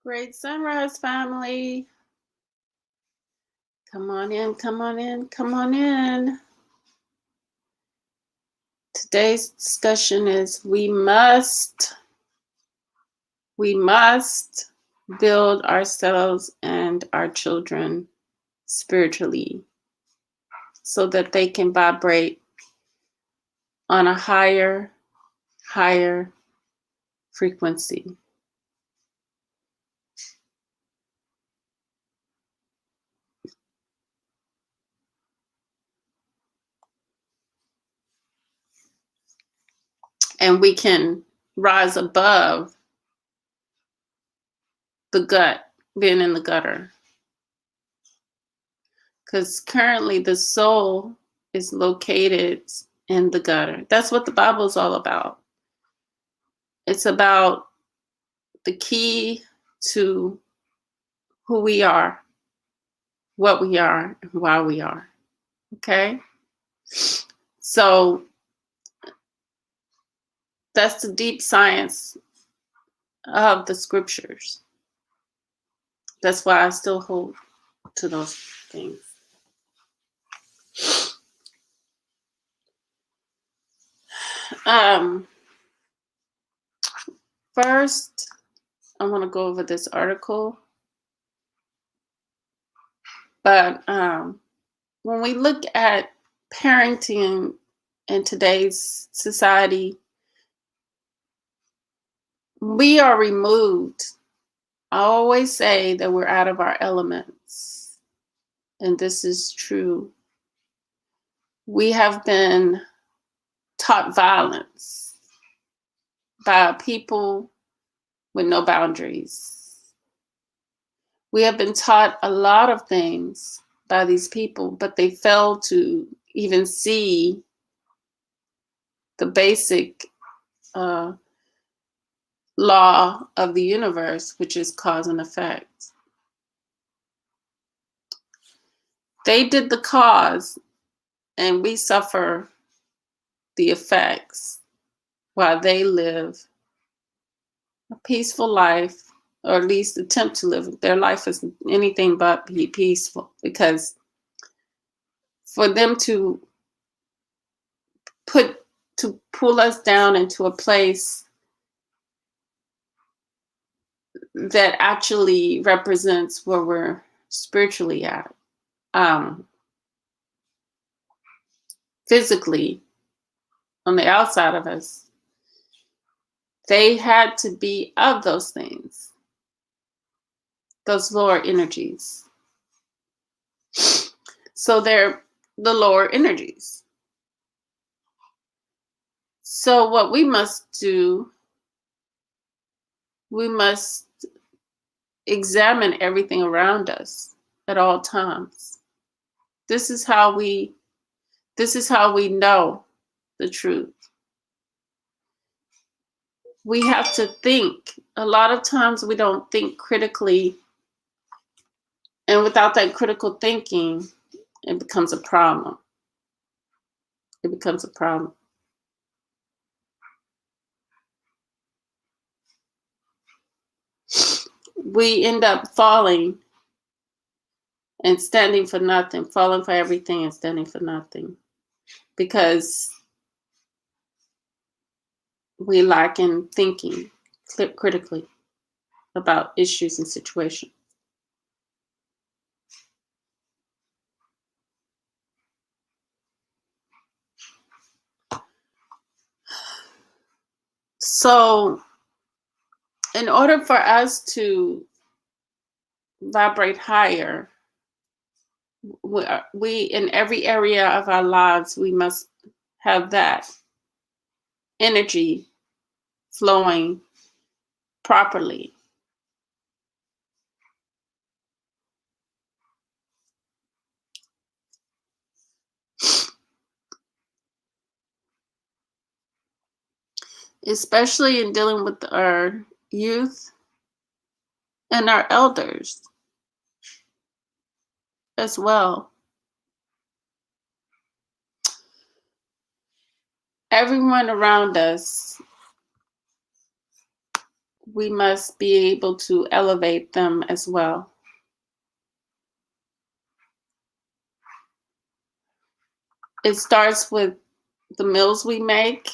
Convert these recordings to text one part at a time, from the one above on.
Great sunrise, family. Come on in, come on in, come on in. Today's discussion is we must build ourselves and our children spiritually so that they can vibrate on a higher frequency. And we can rise above the gut, being in the gutter. Because currently the soul is located in the gutter. That's what the Bible is all about. It's about the key to who we are, what we are, and why we are. Okay? So that's the deep science of the scriptures. That's why I still hold to those things. First, I want to go over this article. But when we look at parenting in today's society, we are removed. I always say that we're out of our elements, and this is true. We have been taught violence by people with no boundaries. We have been taught a lot of things by these people, but they fail to even see the basic law of the universe, which is cause and effect. They did the cause, and we suffer the effects while they live a peaceful life, or at least attempt to live. Their life is anything but peaceful, because for them to pull us down into a place that actually represents where we're spiritually at, physically on the outside of us, they had to be of those things, those lower energies. So they're the lower energies. So what we must do, we must examine everything around us at all times. This is how we know the truth. We have to think. A lot of times we don't think critically, and without that critical thinking, it becomes a problem. It becomes a problem. We end up falling and standing for nothing, falling for everything and standing for nothing, because we lack in thinking critically about issues and situations. So in order for us to vibrate higher, we in every area of our lives, we must have that energy flowing properly. Especially in dealing with our youth and our elders as well. Everyone around us, we must be able to elevate them as well. It starts with the meals we make.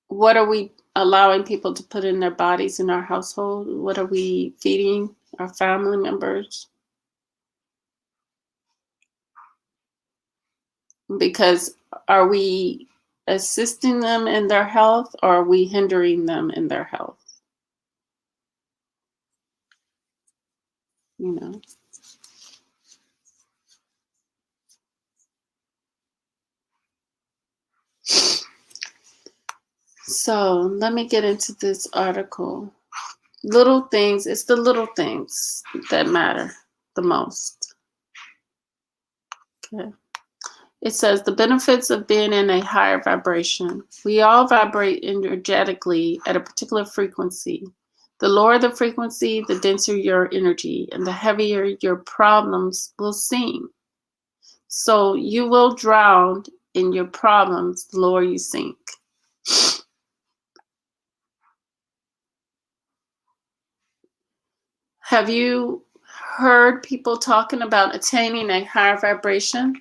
What are we allowing people to put in their bodies in our household? What are we feeding our family members? Because are we assisting them in their health, or are we hindering them in their health? You know. So let me get into this article. Little things, it's the little things that matter the most. Okay. It says the benefits of being in a higher vibration. We all vibrate energetically at a particular frequency. The lower the frequency, the denser your energy, and the heavier your problems will seem. So you will drown in your problems the lower you sink. Have you heard people talking about attaining a higher vibration?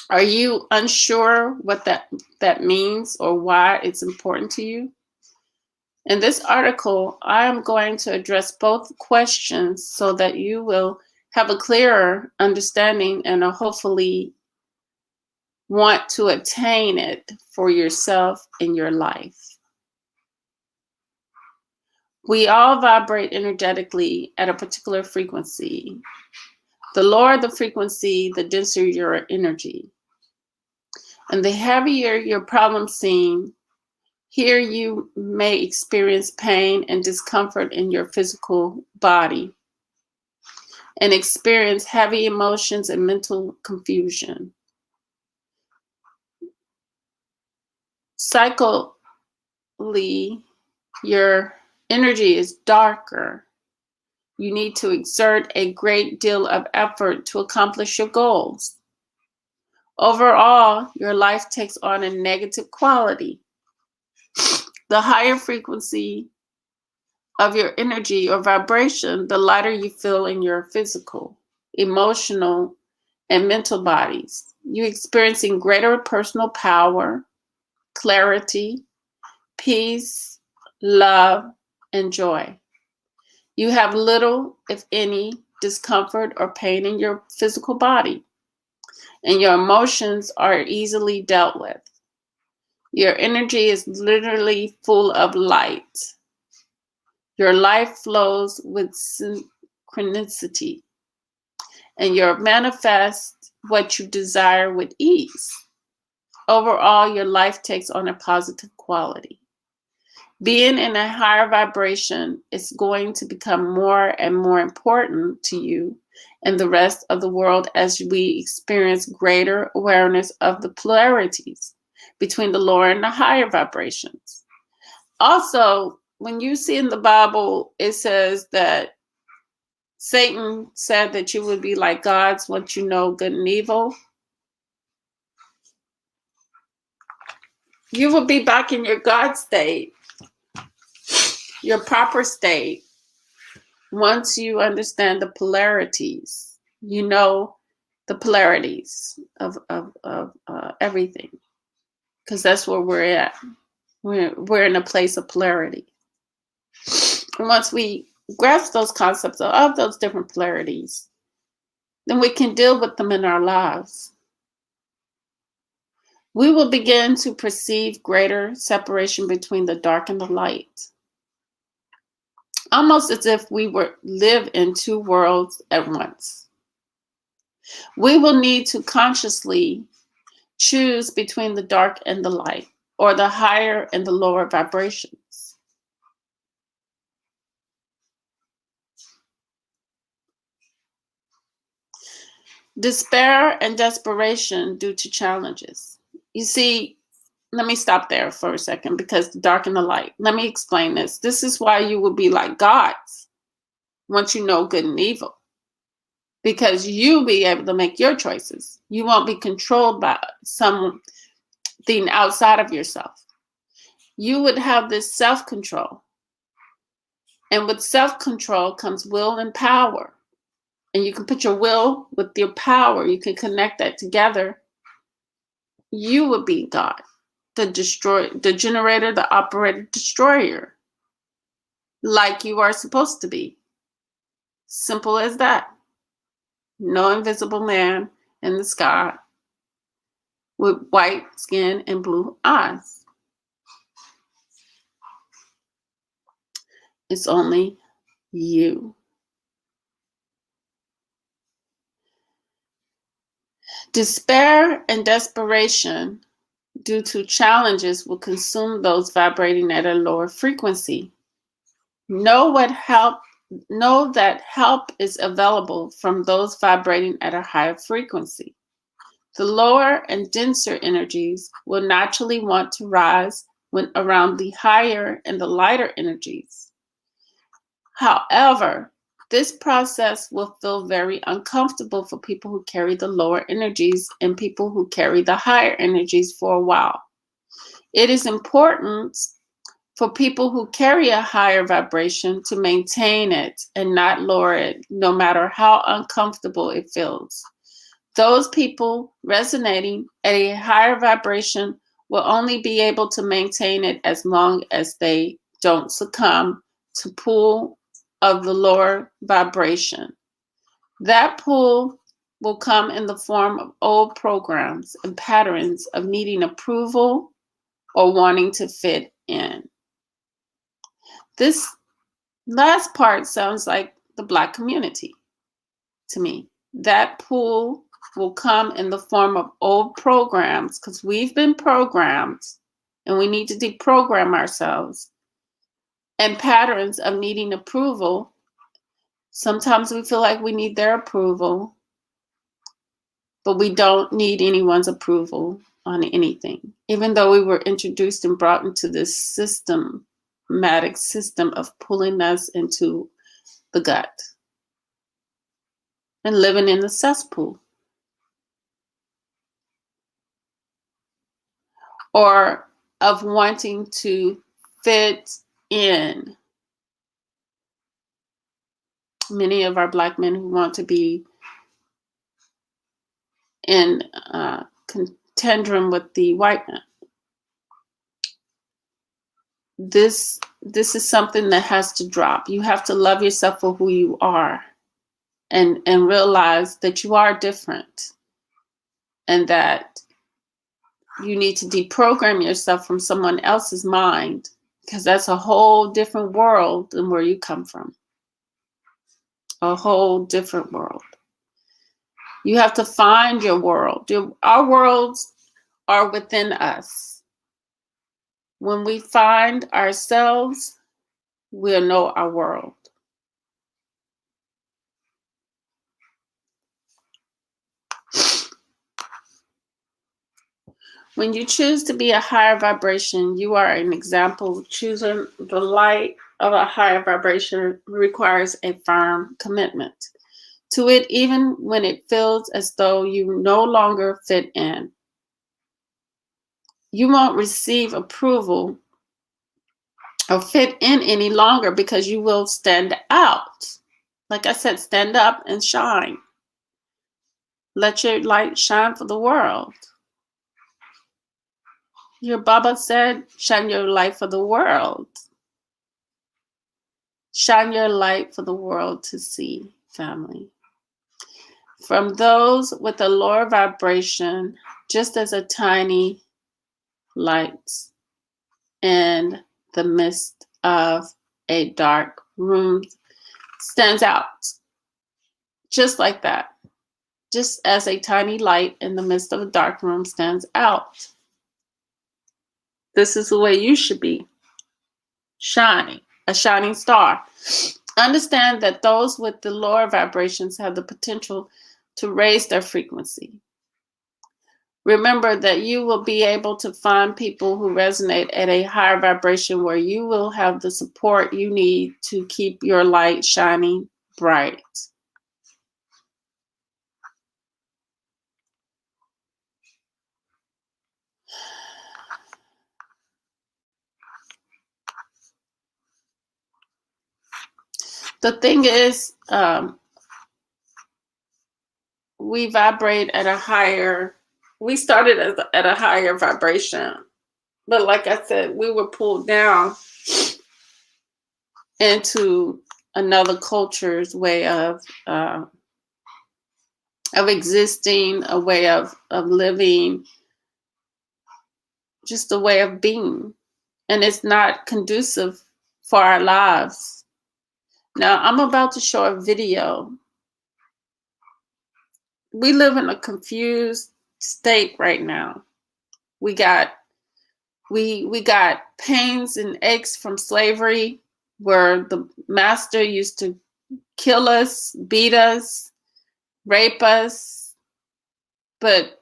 Are you unsure what that means or why it's important to you? In this article, I am going to address both questions so that you will have a clearer understanding and hopefully want to attain it for yourself in your life. We all vibrate energetically at a particular frequency. The lower the frequency, the denser your energy. And the heavier your problems seem, here you may experience pain and discomfort in your physical body and experience heavy emotions and mental confusion. Psychically, your energy is darker. You need to exert a great deal of effort to accomplish your goals. Overall, your life takes on a negative quality. The higher frequency of your energy or vibration, the lighter you feel in your physical, emotional, and mental bodies. You're experiencing greater personal power, clarity, peace, love, and joy. You have little, if any, discomfort or pain in your physical body, and your emotions are easily dealt with. Your energy is literally full of light. Your life flows with synchronicity, and you manifest what you desire with ease. Overall, your life takes on a positive quality. Being in a higher vibration is going to become more and more important to you and the rest of the world as we experience greater awareness of the polarities between the lower and the higher vibrations. Also, when you see in the Bible, it says that Satan said that you would be like gods once you know good and evil. You will be back in your God state, your proper state, once you understand the polarities. You know the polarities of everything, because that's where we're at. We're in a place of polarity. And once we grasp those concepts of those different polarities, then we can deal with them in our lives. We will begin to perceive greater separation between the dark and the light, almost as if we live in two worlds at once. We will need to consciously choose between the dark and the light, or the higher and the lower vibrations. Despair and desperation due to challenges. You see, let me stop there for a second, because the dark and the light. Let me explain this. This is why you will be like gods once you know good and evil. because you'll be able to make your choices. You won't be controlled by something outside of yourself. You would have this self-control. And with self-control comes will and power. And you can put your will with your power. You can connect that together. You would be God, the generator, the operator, destroyer, like you are supposed to be. Simple as that. No invisible man in the sky with white skin and blue eyes. It's only you. Despair and desperation due to challenges will consume those vibrating at a lower frequency. Know that help is available from those vibrating at a higher frequency. The lower and denser energies will naturally want to rise when around the higher and the lighter energies. However, this process will feel very uncomfortable for people who carry the lower energies and people who carry the higher energies for a while. It is important for people who carry a higher vibration to maintain it and not lower it, no matter how uncomfortable it feels. Those people resonating at a higher vibration will only be able to maintain it as long as they don't succumb to pull of the lower vibration. That pull will come in the form of old programs and patterns of needing approval or wanting to fit in. This last part sounds like the Black community to me. That pull will come in the form of old programs because we've been programmed and we need to deprogram ourselves, and patterns of needing approval. Sometimes we feel like we need their approval, but we don't need anyone's approval on anything, even though we were introduced and brought into this systematic system of pulling us into the gut and living in the cesspool. Or of wanting to fit in. Many of our Black men who want to be in contendrum with the white men. This is something that has to drop. You have to love yourself for who you are and realize that you are different and that you need to deprogram yourself from someone else's mind, because that's a whole different world than where you come from. A whole different world. You have to find your world. Our worlds are within us. When we find ourselves, we'll know our world. When you choose to be a higher vibration, you are an example. Choosing the light of a higher vibration requires a firm commitment to it, even when it feels as though you no longer fit in. You won't receive approval or fit in any longer because you will stand out. Like I said, stand up and shine. Let your light shine for the world. Your Baba said, shine your light for the world. Shine your light for the world to see, family. From those with a lower vibration, just as a tiny light in the midst of a dark room stands out. Just like that. Just as a tiny light in the midst of a dark room stands out. This is the way you should be. Shining, a shining star. Understand that those with the lower vibrations have the potential to raise their frequency. Remember that you will be able to find people who resonate at a higher vibration where you will have the support you need to keep your light shining bright. the thing is, we vibrate at a higher, we started at a higher vibration. But like I said, we were pulled down into another culture's way of existing, a way of living, just a way of being. And it's not conducive for our lives. Now, I'm about to show a video. We live in a confused state right now. We got pains and aches from slavery, where the master used to kill us, beat us, rape us. But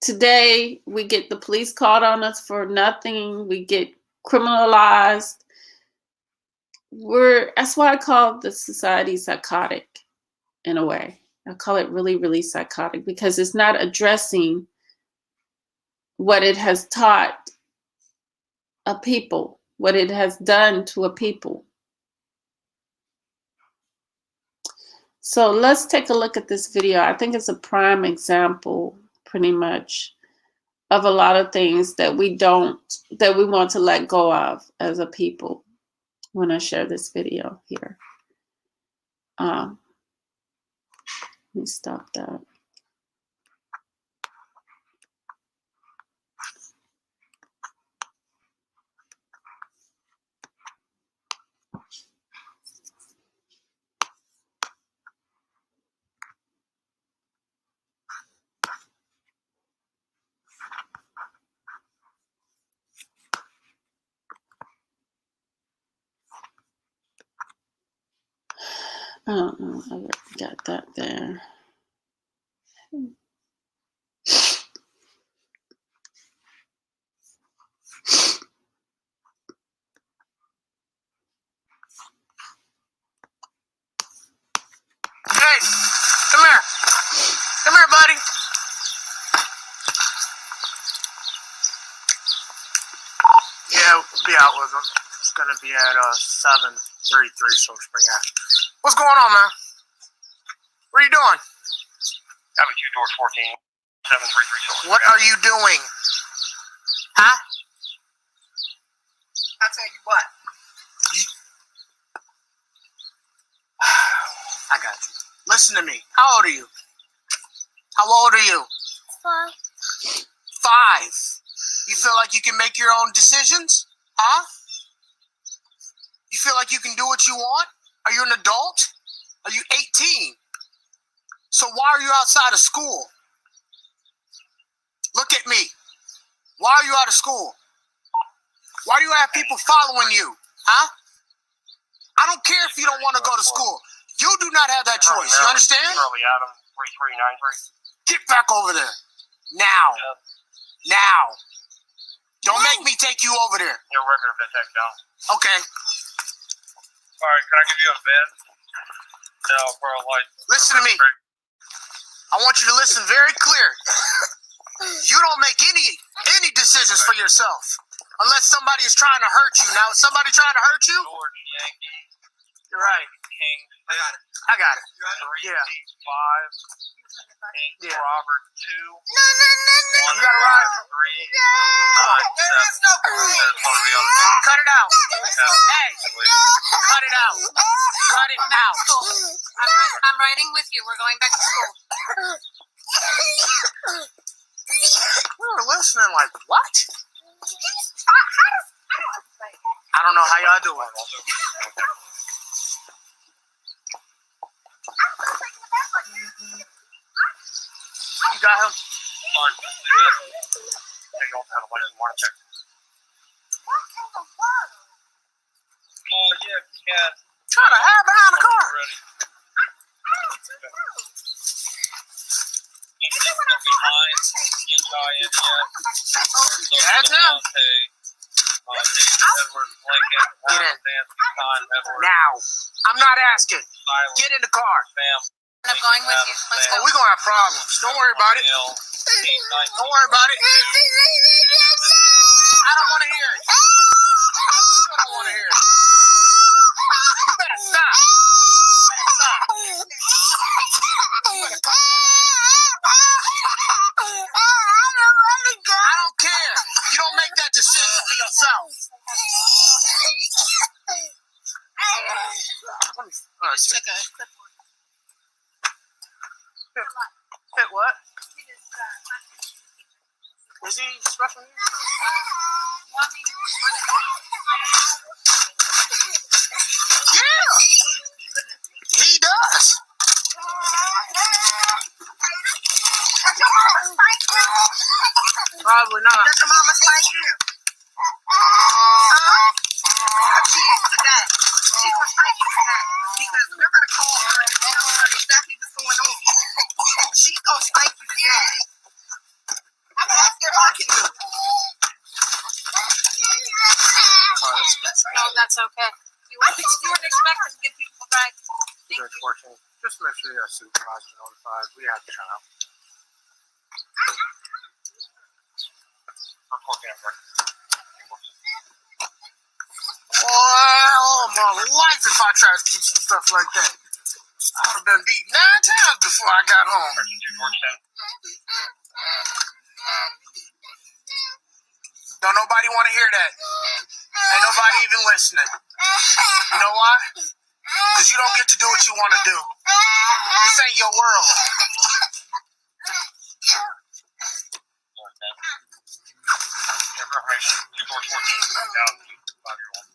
today we get the police called on us for nothing. We get criminalized. That's why I call the society psychotic in a way. I call it really, really psychotic, because it's not addressing what it has taught a people, what it has done to a people. So let's take a look at this video. I think it's a prime example, pretty much, of a lot of things that we want to let go of as a people when I share this video here. Let me stop that. I don't know. I got that there. Hey, come here. Come here, buddy. Yeah, we'll be out with him. It's going to be at 7:33 Silver Spring Ave. What's going on, man? What are you doing? Avenue Doors 14, 733 Silver. What are you doing? Huh? I'll tell you what. I got you. Listen to me. How old are you? How old are you? 5. 5. You feel like you can make your own decisions? Huh? You feel like you can do what you want? Are you an adult? Are you 18? So why are you outside of school? Look at me. Why are you out of school? Why do you have people following you? Huh? I don't care if you don't want to go to school. You do not have that choice. You understand? Charlie Adam 3393. Get back over there. Now. Now. Don't make me take you over there. Your record of detect down. Okay. Alright, can I give you a bed? No, for a light. Listen to me. I want you to listen very clear. You don't make any decisions for yourself unless somebody is trying to hurt you. Now, is somebody trying to hurt you? George Yankee. You're right. King. I got it. 385. King Yeah. Robert 2. You gotta ride. 3. Come on. Cut it out. Hey, cut it out. Cut it out. I'm riding with you. We're going back to school. We were listening like, what? I don't know how y'all do it. You got him? Take off out of license. Want to check? Oh, yeah, you can. Trying to hide behind the car. Ready. Behind. You tie in yet? That's him. Edward Lincoln. Get in. Time, Edward. Now. I'm not asking. Silent. Get in the car. Bam. I'm going with you. Let's Oh, go. we're going to have problems. Don't worry about it. Don't worry about it. I don't want to hear it. I don't want to hear it. You better stop. Stop. I don't care. You don't make that decision for yourself. Just took a clipboard. Hit what? Is he special? Yeah, he does. Probably not. Does your mama spank you? She is today. She's gonna spank you today. Because we're gonna call her and tell her exactly what's going on. She's gonna spank you today. I'm gonna ask her if I can do it. Oh, that's okay. You weren't expecting to give people back. Just make sure your supervisor notified. We have a child. Report camera. Oh, my life if I tried to do some stuff like that. I would have been beat 9 times before I got home. Person 2 Don't nobody want to hear that. Ain't nobody even listening. You know why? Because you don't get to do what you want to do. This ain't your world. Information. 2-14. Down to 5-year-old.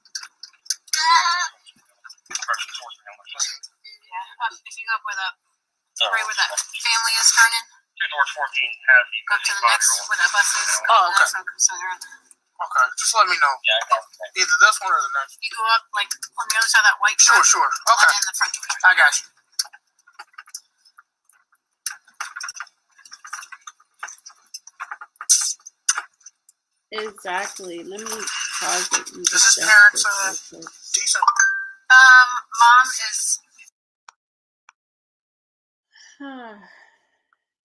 Person sourcing illness. Yeah, if you go where that family is turning, 2-14 has the go to the next where that bus is. Oh, okay. So you're Okay, just let me know. Yeah, I got it. Either this one or the next. you go up like on the other side of that white Sure, truck, sure. Okay, and then the front door. I got you. Exactly. Let me pause it. And Is this discuss parents, this real quick. decent? Mom is.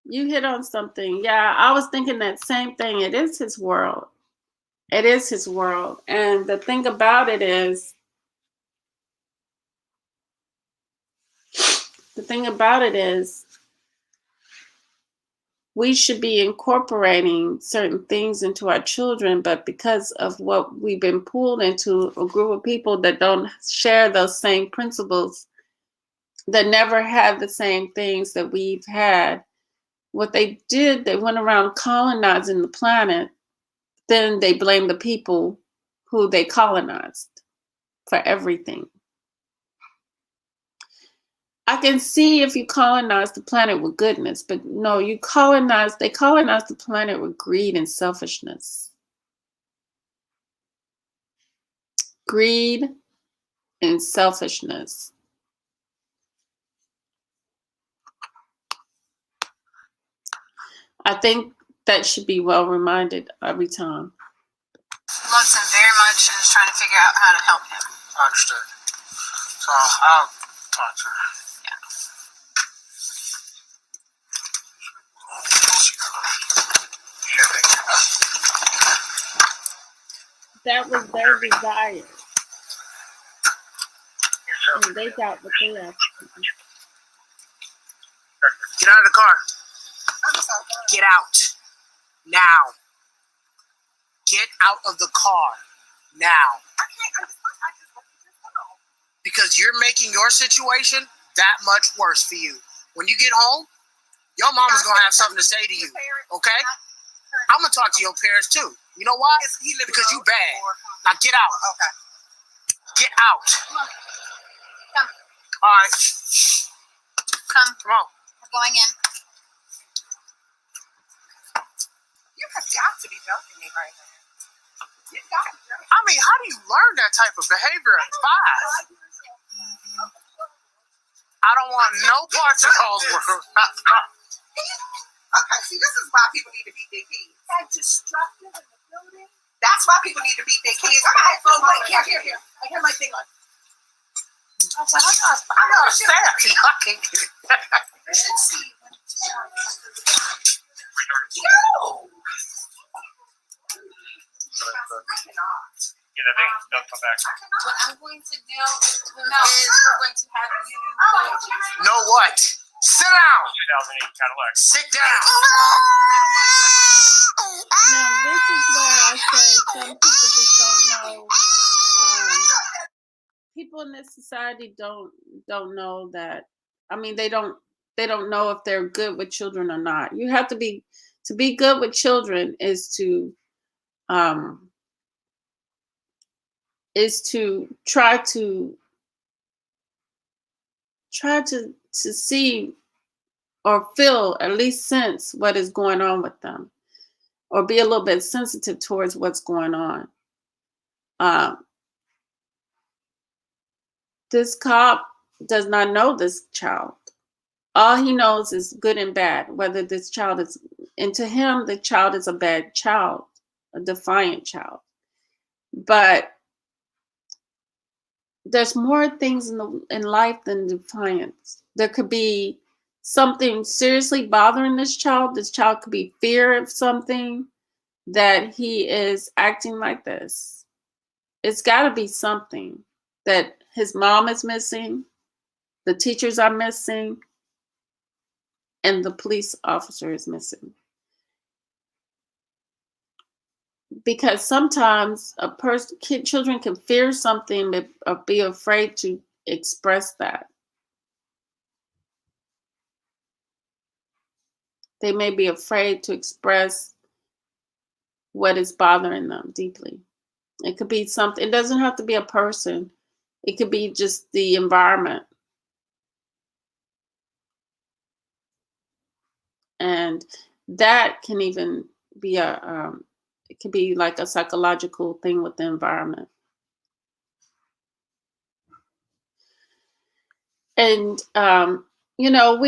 You hit on something. Yeah, I was thinking that same thing. It is his world. It is his world. And the thing about it is, we should be incorporating certain things into our children, but because of what we've been pulled into, a group of people that don't share those same principles, that never had the same things that we've had, what they did, they went around colonizing the planet. Then they blame the people who they colonized for everything. I can see if you colonize the planet with goodness, but no, they colonize the planet with greed and selfishness. Greed and selfishness. I think that should be well reminded every time. Loves him very much and is trying to figure out how to help him. Understood. So I'll talk to her. That was their desire. And they got what they asked for. Get out of the car. Get out. Now. Get out of the car. Now. Because you're making your situation that much worse for you. When you get home, your mama's going to have something to say to you. Okay? I'm going to talk to your parents too. You know why? Because you bad. Now get out. Okay. Get out. Come. All right. Come. Come on. We're going in. You have got to be joking me right now. You got to be joking. I mean, how do you learn that type of behavior at 5? I don't want no parts of those words. Okay, see, this is why people need to beat their kids. That destructive in the building. That's why people need to beat their kids. Oh, wait, here. I have my thing on. I was like, I got a staff. Y'all can't get it. You should see. No! Yeah, the thing, come back. What I'm going to do is we're going to have you. No what? Sit down. 2008 Cadillac. Sit down. Now, this is where I say some people just don't know. People in this society don't know that. I mean, they don't know if they're good with children or not. You have to be good with children is to try to see or feel, at least sense what is going on with them, or be a little bit sensitive towards what's going on. This cop does not know this child. All he knows is good and bad, whether this child is, and to him, the child is a bad child, a defiant child. But there's more things in life than defiance. There could be something seriously bothering this child. This child could be fear of something that he is acting like this. It's got to be something that his mom is missing, the teachers are missing, and the police officer is missing. Because sometimes children can fear something or be afraid to express that. They may be afraid to express what is bothering them deeply. It could be something. It doesn't have to be a person. It could be just the environment. And that can even be it could be like a psychological thing with the environment. And you know,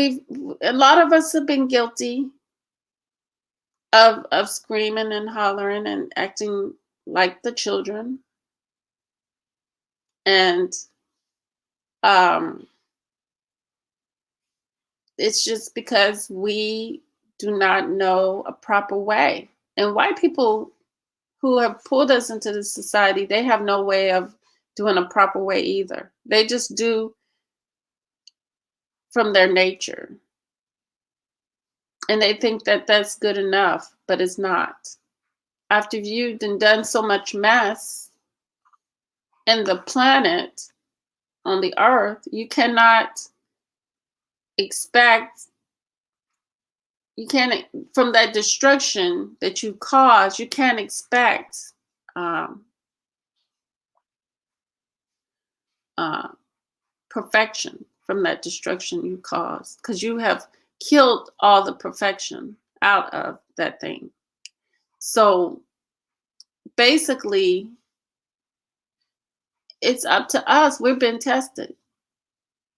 a lot of us have been guilty of screaming and hollering and acting like the children. And it's just because we do not know a proper way. And white people who have pulled us into this society, they have no way of doing a proper way either. They just do from their nature. And they think that that's good enough, but it's not. After you've done so much mess in the planet, on the earth, you cannot expect, from that destruction that you caused, you can't expect perfection from that destruction you caused, because you have killed all the perfection out of that thing. So basically, it's up to us. We've been tested.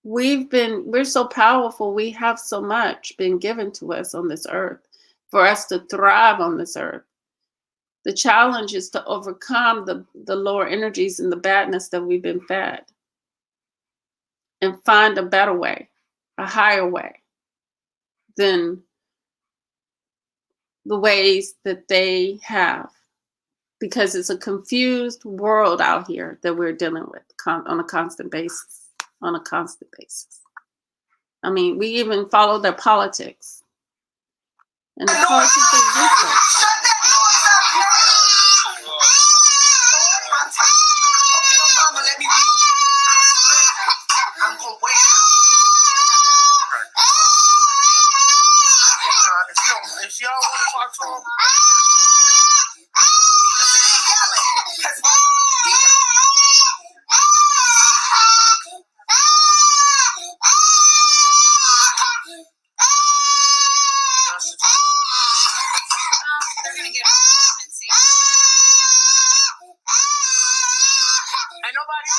We're so powerful. We have so much been given to us on this earth for us to thrive on this earth. The challenge is to overcome the lower energies and the badness that we've been fed, and find a better way, a higher way than the ways that they have. Because it's a confused world out here that we're dealing with on a constant basis. I mean, we even follow their politics. And the politics is different. Shut that noise up, Mama, let me I'm gonna wait. If y'all want to talk to him, They're gonna get pregnancy. ain't nobody.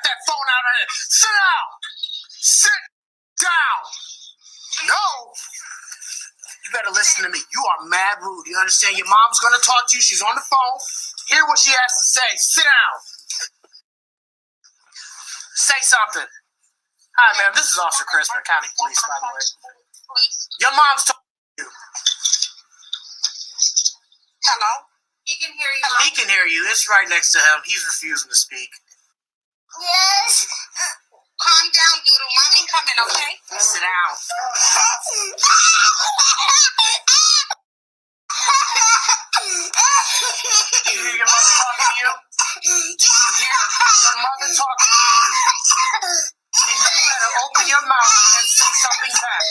that phone out of there. Sit down. Sit down. No. You better listen to me. You are mad rude. You understand? Your mom's going to talk to you. She's on the phone. Hear what she has to say. Sit down. Say something. Hi, ma'am. This is Officer Chris from the County Police, by the way. Your mom's talking to you. Hello? He can hear you. He can hear you. It's right next to him. He's refusing to speak. Yes. Calm down, Doodle. Mommy coming, okay? Sit down. Do you hear your mother talking to you? Do you hear your mother talking to you? Then you better open your mouth and say something back.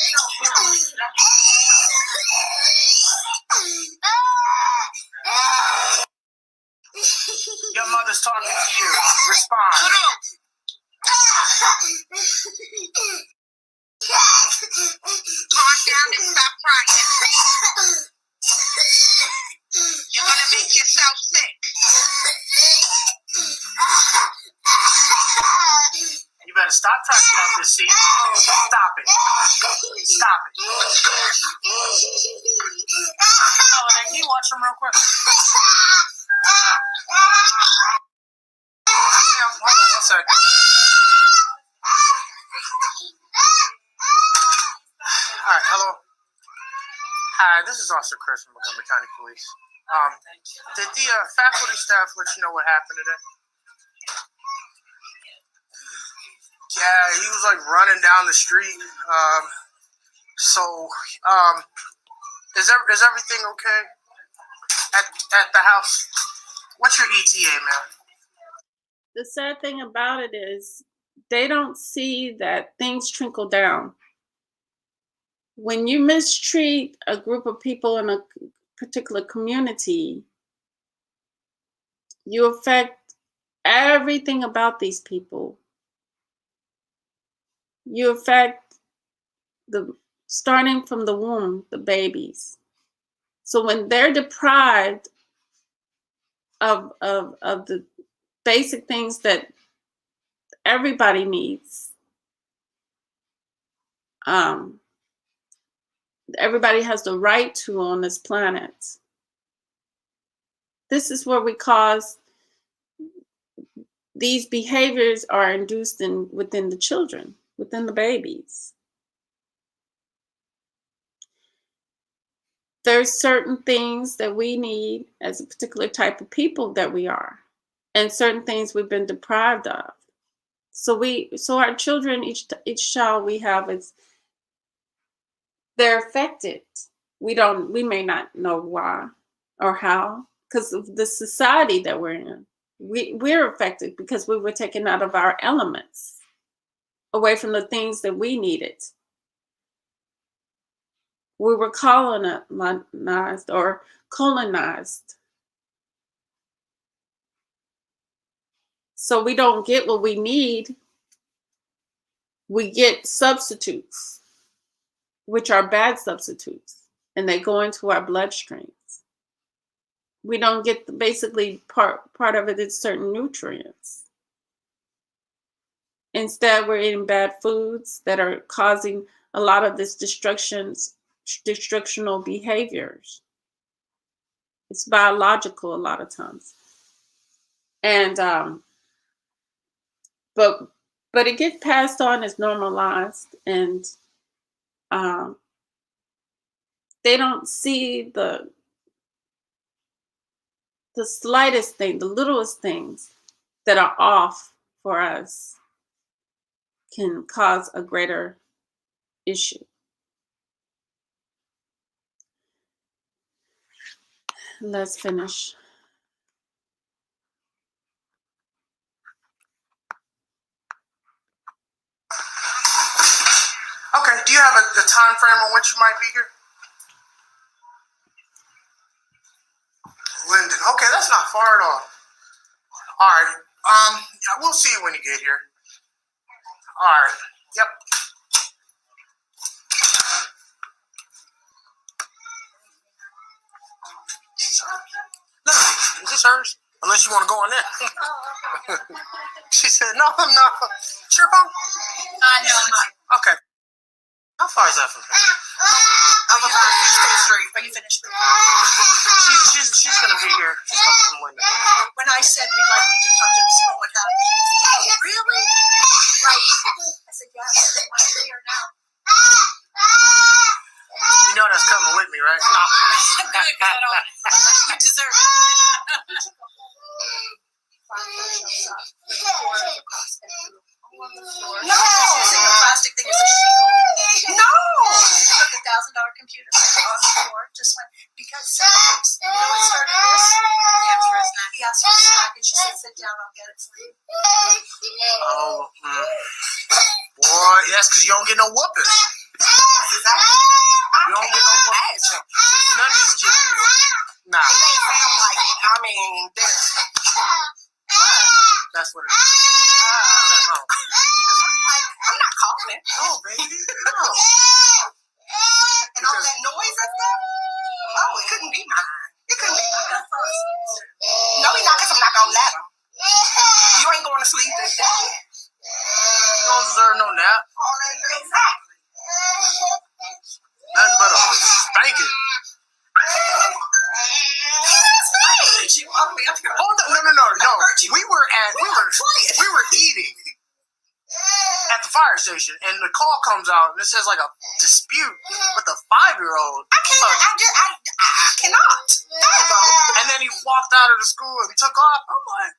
Your mother's talking to you. Respond. Calm down and stop crying. You're gonna make yourself sick. You better stop trying to get off this seat. Stop it. Stop it. Oh, can you watch him real quick? Hold on one sec. Alright, hello. Hi, this is Officer Chris from Montgomery County Police. Did the faculty staff let you know what happened today? Yeah, he was like running down the street. Is everything okay at the house? What's your ETA, man? The sad thing about it is they don't see that things trickle down. When you mistreat a group of people in a particular community, you affect everything about these people. You affect starting from the womb, the babies. So when they're deprived of the basic things that everybody needs, everybody has the right to on this planet. This is where we cause these behaviors are induced within the children, within the babies. There's certain things that we need as a particular type of people that we are, and certain things we've been deprived of. So our children, each child we have they're affected. We may not know why or how, because of the society that we're in. We're affected because we were taken out of our elements, away from the things that we needed. We were colonized or colonized. So we don't get what we need. We get substitutes, which are bad substitutes, and they go into our bloodstreams. We don't get basically part of it is certain nutrients. Instead, we're eating bad foods that are causing a lot of this destructional behaviors. It's biological a lot of times. And but it gets passed on as normalized, and they don't see the slightest thing, the littlest things that are off for us can cause a greater issue. Let's finish. Okay, do you have a time frame on which you might be here? Linden. Okay, that's not far at all. All right. Yeah, we'll see you when you get here. All right. Yep. No, is this hers? Unless you want to go in there. She said, no, I'm not. It's your phone? No, Okay. How far is that from here? I'm about 16th Street. Are you finished? She's gonna be here. She's coming from window. When I said we'd like you to come to the school, what happened? She said, oh, really? Right. I said, yes. I'm here now. You know that's coming with me, right? No. Good, because I don't. You deserve it. No. The plastic thing is a shield. No. Took $1,000 computer on the floor. Just went because you know what started this? He asked for a snack and she said, "Sit down, I'll get it for you." Oh, boy, yes, because you don't get no whooping. You don't get no whooping. None of these kids get whooping. Nah. It ain't sound like it. I mean, That's what it is. I'm not coughing. No, baby. No. And all that noise and stuff? Oh, it couldn't be mine. It couldn't be mine. No, he's not, because I'm not going to let him. You ain't going to sleep this day. You don't deserve no nap. Exactly. Nothing but a spanking. You all the way up here. Oh, no. We were eating at the fire station, and the call comes out, and it says like a dispute with a 5-year-old. I cannot. And then he walked out of the school and took off. I'm like,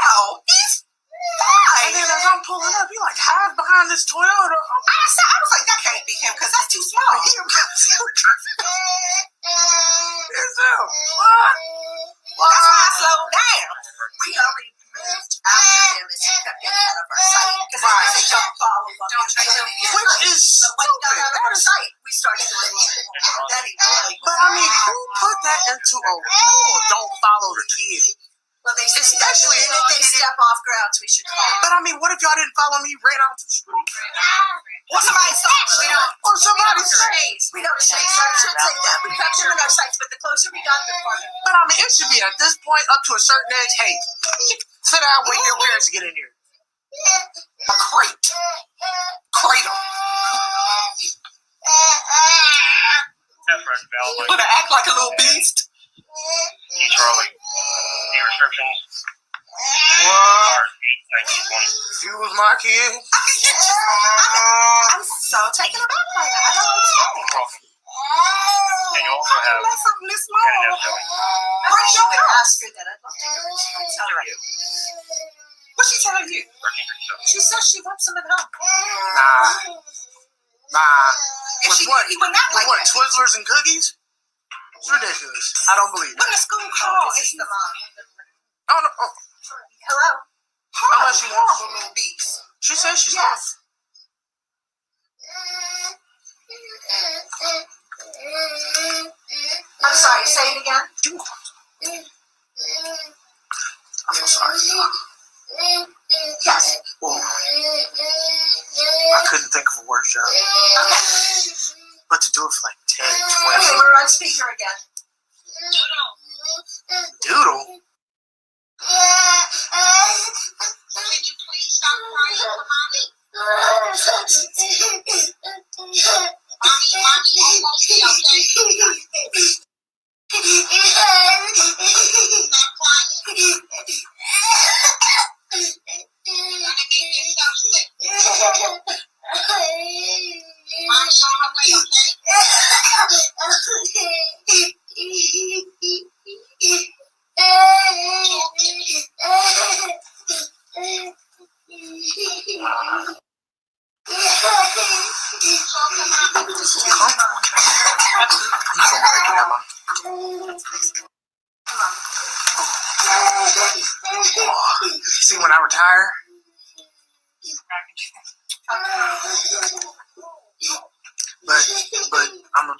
How? He's and then as I'm pulling up, he like hides behind this Toyota. I was like, that can't be him, because that's too small. It's him. What? That's why I slowed down. We already moved after him as he kept getting out of our sight. Because I said, don't follow him. Which is But when he got stupid. out of our sight, we started doing it. Then he really But I mean, who put that into a rule? Don't follow the kid. Well, they say Especially- the minute they step off grounds, we should follow. But I mean, what if y'all didn't follow me, ran out to the street? Or somebody saw we don't. Or somebody said. chase. We don't chase. I should say that. We kept him in our sights, but the closer we got, the farther. But I mean, it should be at this point, up to a certain age, hey, sit down, wait your parents to get in here. A crate. Cradle. That's right, Val. But I act like a little beast. Charlie. Any restrictions? What? Part 8, 1920. If you was my kid, I'm so taken aback right now. I don't understand. And you also have That's something this Kenneth small. showing. I wish you could ask her that. I'd love to hear what she would tell you. What's she telling you? She says she wants him at home. nah. If With she what? he would not like What, that. Twizzlers and cookies? It's ridiculous. I don't believe When it. the school calls, it's the mom. Oh, no. Oh. Hello? Unless she wants- horrible little beast. She says she's Yes. I'm sorry, say it again. I'm so sorry. Yes. Whoa. I couldn't think of a worse job. Okay. But to do it for like 10, Okay, 20. we're on speaker again. Doodle? Can you please stop crying for mommy? Mommy almost be okay. Stop crying. You're gonna make yourself sick. Mommy's on her way, See, when I retire, but I'm gonna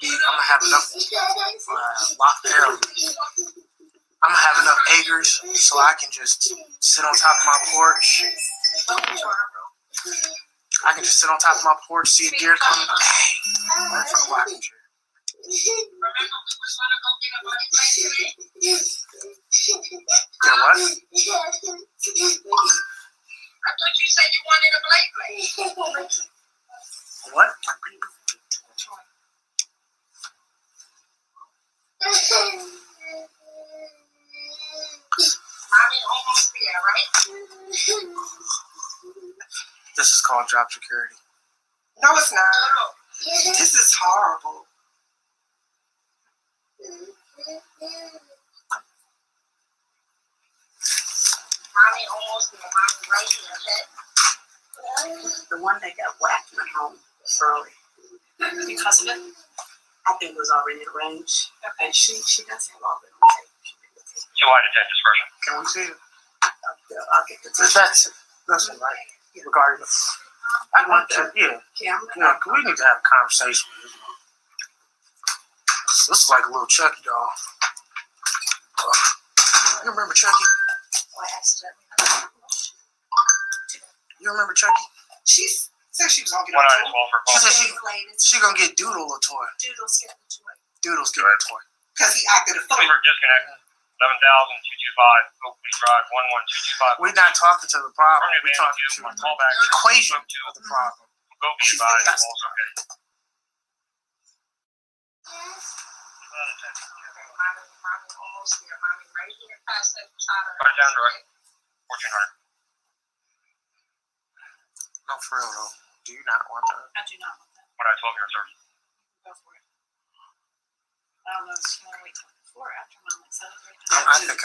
have enough I'm gonna have enough acres so I can just sit on top of my porch. I can just sit on top of my porch, see a deer coming, bang, right from the rocking chair. Remember we was gonna go get a money back today? said what? I thought you said you wanted a Blake. What? Mommy almost there, right? This is called job security. No, it's not. This is horrible. Mommy almost there. Mommy right here, okay? The one that got whacked went home early. Because of it? I think it was already arranged. And she does have all the tape. So why detect this person? Can we see it? I'll get the tape. That's it, right? Regarding the, I want to, yeah. camera. We need to have a conversation with him. This is like a little Chucky doll. You remember Chucky? You remember Chucky? She said she was gonna get One a item toy. 12 for She call. said she gonna get Doodle a toy. Doodle's getting a toy. Doodle's getting a toy. Because he acted a fool. Number disconnect. 11,225 Oakleaf Drive 11225. We're not talking to the problem. We're talking to One the callback. equation of the problem. Go be She's advised. got- Also okay. Mommy almost there. Mommy right here past that child. Right down direct. 1400. No, for real though. Do you not want that? I do not want that. One item 12 here, sir. Go for it. I don't know if you want to wait till before or after mom like celebrate.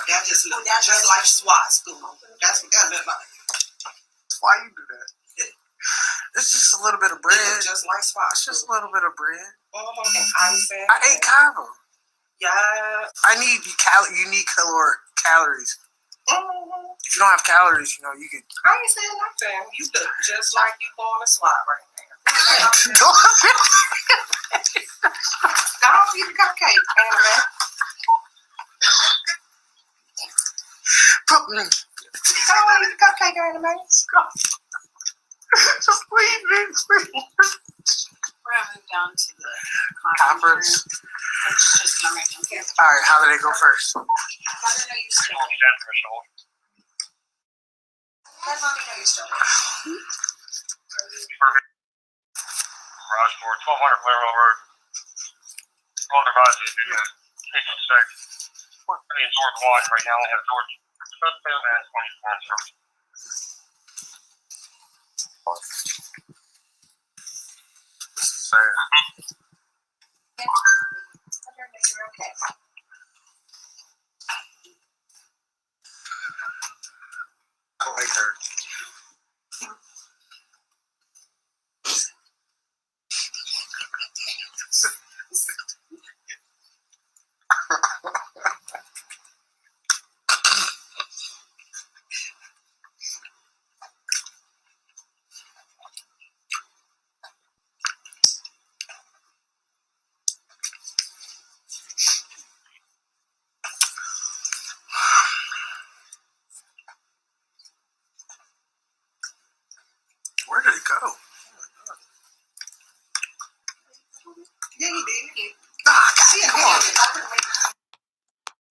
That just looked just like SWAT school. That's what that looked like. Why you do that? It's just a little bit of bread. It looked just like SWAT It's just a school. little bit of bread. And ice and I ate Cabo. yeah. I need unique calories. If you don't have calories, you know, you could. I ain't saying nothing. You look just like you going to SWAT right now. Go on, eat the cupcake, Anime. Go on, eat the cupcake, Anime. Just leave me. We're gonna move down to the Conference. room. It's just not right down here. All right, how do they go first? Let her know you're still Hold you down for a hold. Let mommy know you're still Perfect. Garage door 1200 Blairwell Road. Roll advised you to take a sec. I mean, George 1 right now. We have George. And 24 instructions. Sad. Let her know you're okay. I like her. Where did it go? Yeah, you did. Ah, God, come on.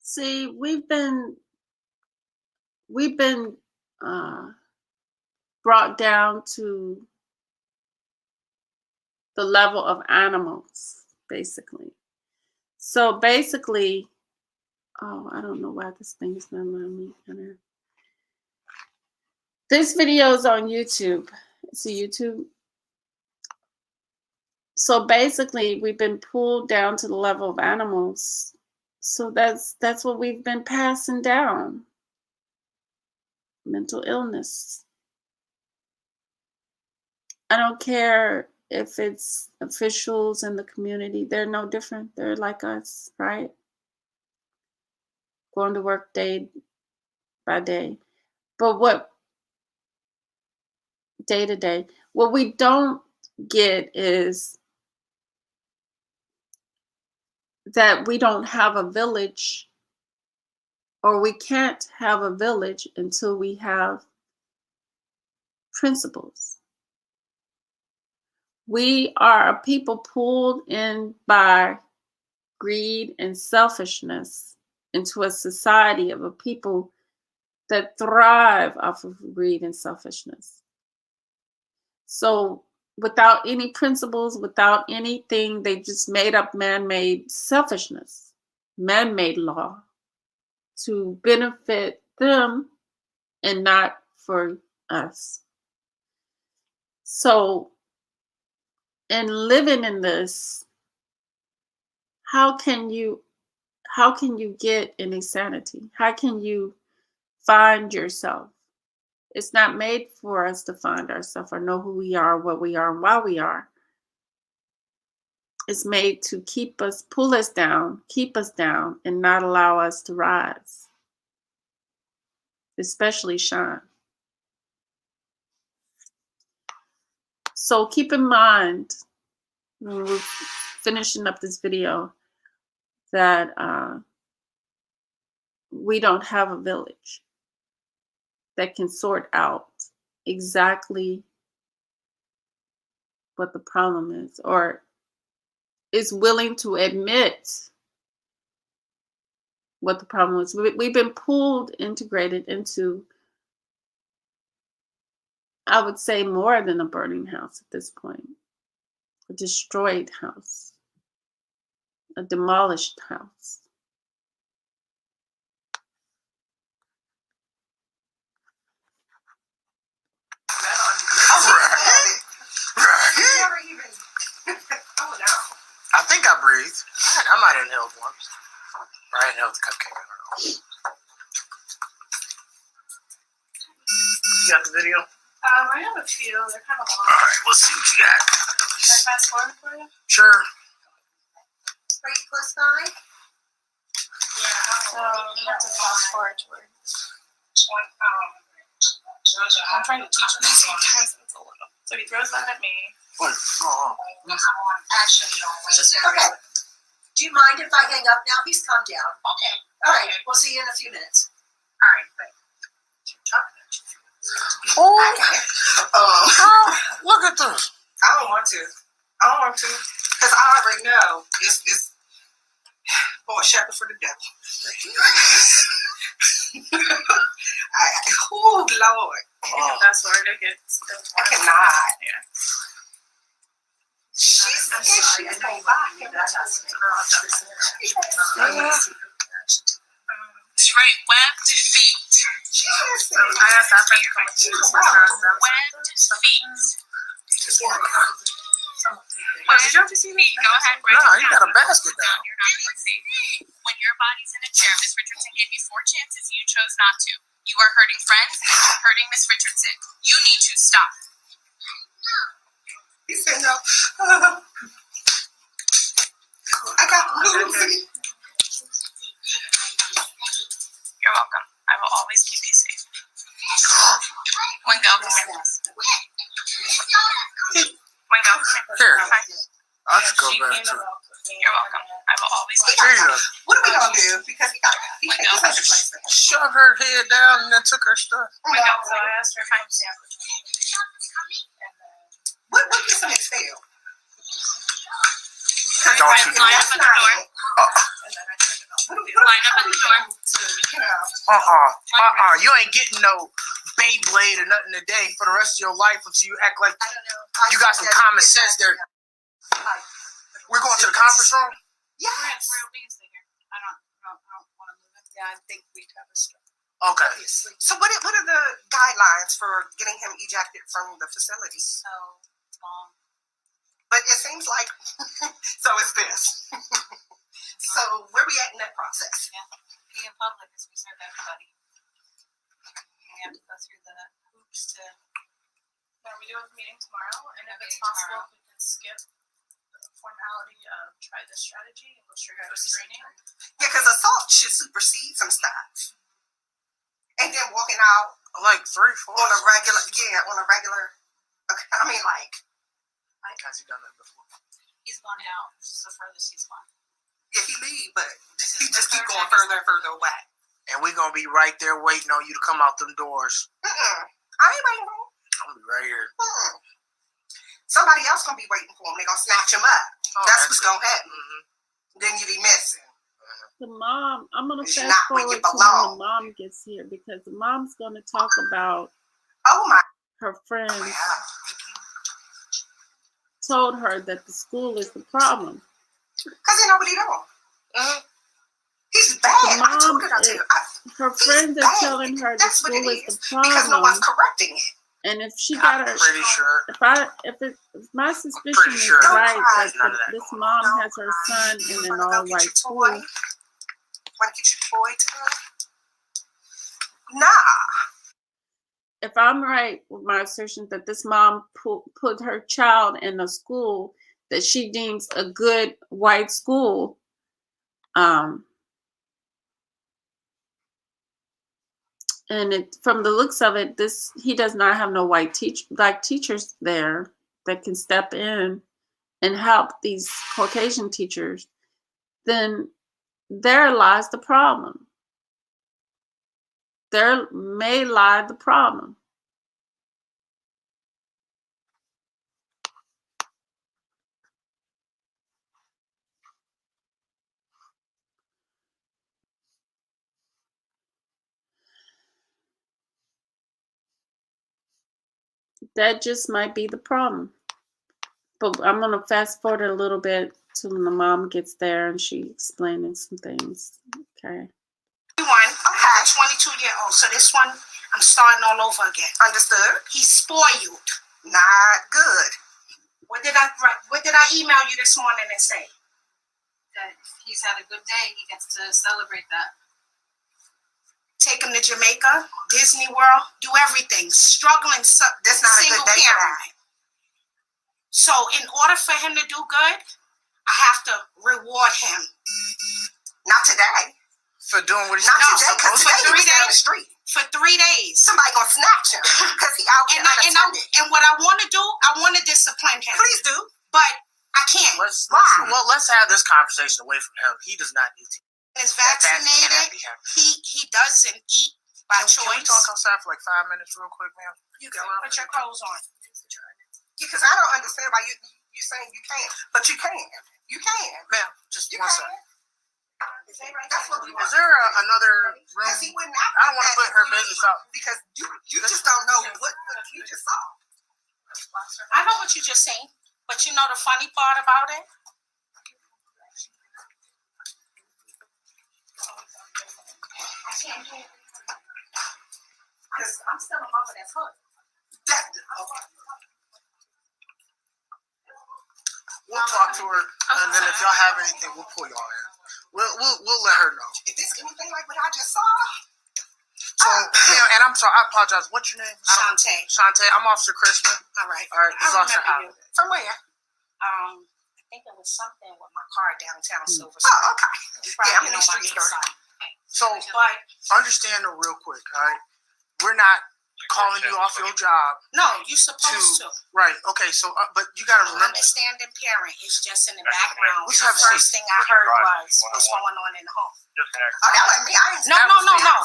See, we've been brought down to the level of animals, basically. So basically, oh, I don't know why this thing's not letting me enter. This video is on YouTube. It's a YouTube. So basically, we've been pulled down to the level of animals. So that's what we've been passing down. Mental illness. I don't care if it's officials in the community. They're no different. They're like us, right? Going to work day by day. But what day to day, what we don't get is that we don't have a village, or we can't have a village until we have principles. We are a people pulled in by greed and selfishness into a society of a people that thrive off of greed and selfishness. So without any principles, without anything, they just made up man-made selfishness, man-made law to benefit them and not for us. So in living in this, how can you get any sanity? How can you find yourself? It's not made for us to find ourselves or know who we are, what we are, and why we are. It's made to keep us, pull us down, keep us down, and not allow us to rise, especially shine. So keep in mind, when we're finishing up this video, that we don't have a village that can sort out exactly what the problem is, or is willing to admit what the problem is. We've been pulled, integrated into, I would say, more than a burning house at this point. A destroyed house, a demolished house. I think I breathed. I might have inhaled once. Or I inhaled the cupcake. I don't know. You got the video? I have a few. They're kind of long. All right, let's see what you got. Can I fast forward for you? Sure. Are you close by? So you have to fast forward to where I'm trying to teach him sometimes. It's a little. So he throws that at me. Wait, Okay. Do you mind if I hang up now? He's calmed down. Okay. All right. We'll see you in a few minutes. All right. Look at this. I don't want to. Because I already know it's for a shepherd for the devil. Oh, Lord. You can fast forward. It gets. I cannot. Yeah. She's going back. Straight webbed feet. So I asked that friend to come with you. Webbed feet. Oh, did you have to see me? Go ahead, No, you got a basket down. You're not going to see. When your body's in a chair, Miss Richardson gave you 4 chances. You chose not to. You are hurting friends, hurting Miss Richardson. You need to stop. He said no. I got Lucy. You're welcome. I will always keep you safe. Wingo, come here. Wingo, come Here. here. Hi. Let's go She back came to about with me. You're welcome. I will always keep There you you go. What are we gonna do? Because he can't go to place. Shove her head down and then took her stuff. Wingo, so I asked her if I'm sandwich. What is an expel? Don't you do line it. up at the door. Line up at the door. You ain't getting no Beyblade or nothing today for the rest of your life until you act like I don't know. you got some common sense there. We're going to the conference room? Yes. We're being here. I don't want to move it. Yeah, I think we have a struggle. Okay. So what are the guidelines for getting him ejected from the facility? So long. But it seems like so is this. So where we at in that process? Being in public is we serve everybody. We have to go through the hoops to. Are we doing a meeting tomorrow? And if it's possible, if we can skip the formality of try this strategy and go straight to training. Yeah, because assault should supersede some stuff. And then walking out Like 3-4. on a regular. Okay, I mean, like. Has he done that before? He's gone out. This is the furthest he's gone. Yeah, he leave, but he just keep going further and further away. And we're going to be right there waiting on you to come out them doors. I ain't waiting for him. I'm going to be right here. Somebody else gonna be waiting for him. They gonna snatch him up. Oh, that's what's gonna happen. Mm-hmm. Then you be missing. the mom, I'm gonna It's fast not where forward you to when the belong. mom gets here because the mom's gonna talk about Oh my. her friends Yeah. told her that the school is the problem. Because they know what he doing. He's bad. The I told mom, her that to you. her He's friends are bad. telling her the That's what school it is the Because no one's problem. correcting it. And if she got I'm her, pretty sure. if my suspicion is sure right there's that none of that this going mom on. has her son in an Wanna go all get white your school, toy? Want to get your toy today? Nah. if I'm right with my assertion that this mom put her child in a school that she deems a good white school, and from the looks of it, he does not have no white teachers there that can step in and help these Caucasian teachers, then there lies the problem. There may lie the problem. That just might be the problem. But I'm going to fast forward a little bit to when the mom gets there and she explaining some things. Okay. Okay. 22-year-old. So this one, I'm starting all over again. Understood. He's spoiled. Not good. What did I email you this morning and say? That if he's had a good day, he gets to celebrate that. Take him to Jamaica, Disney World, do everything. Struggling, that's not a good day for that. So in order for him to do good, I have to reward him. Not today. For doing what he's Not today, supposed because to today do. he was down the street. For 3 days. Somebody gonna snatch him because he out here unattended. And what I want to do, I want to discipline him. Please do. But I can't. Let's have this conversation away from him. He does not need to. He's That vaccinated. cannot be happening. He doesn't eat by Can we choice. talk outside for like 5 minutes real quick, ma'am? You go. Put your clothes on. Because I don't understand why you're saying you can't, but you can. You can. Ma'am, just You one can. second. That's what we want. Is there another Because he room? would not I don't want to put her business out. because you just don't know what you just saw. I know what you just saying, but you know the funny part about it? I can't hear. Because I'm still a mother that's hurt. We'll talk to her, and then if y'all have anything, we'll pull y'all in. We'll let her know. If this anything like what I just saw, So, ma'am, and I'm sorry, I apologize. What's your name? Shantae. Shantae. I'm Officer Crispin. All right. All right, this is I Officer remember you. Allen. from where? I think there was something with my car downtown Silver Oh, Spring. okay. You Yeah, probably I'm in know the my streets, big girl. side. So, But understand though, real quick, all right? We're not calling you off your job. no, you're supposed to. Right, okay, so, but you gotta An remember. understanding parent is just in the background. Let's The have a seat. first thing I heard was what's going on in the home. Disconnect. Oh, that was me. I ain't No, that no, was no, me. no.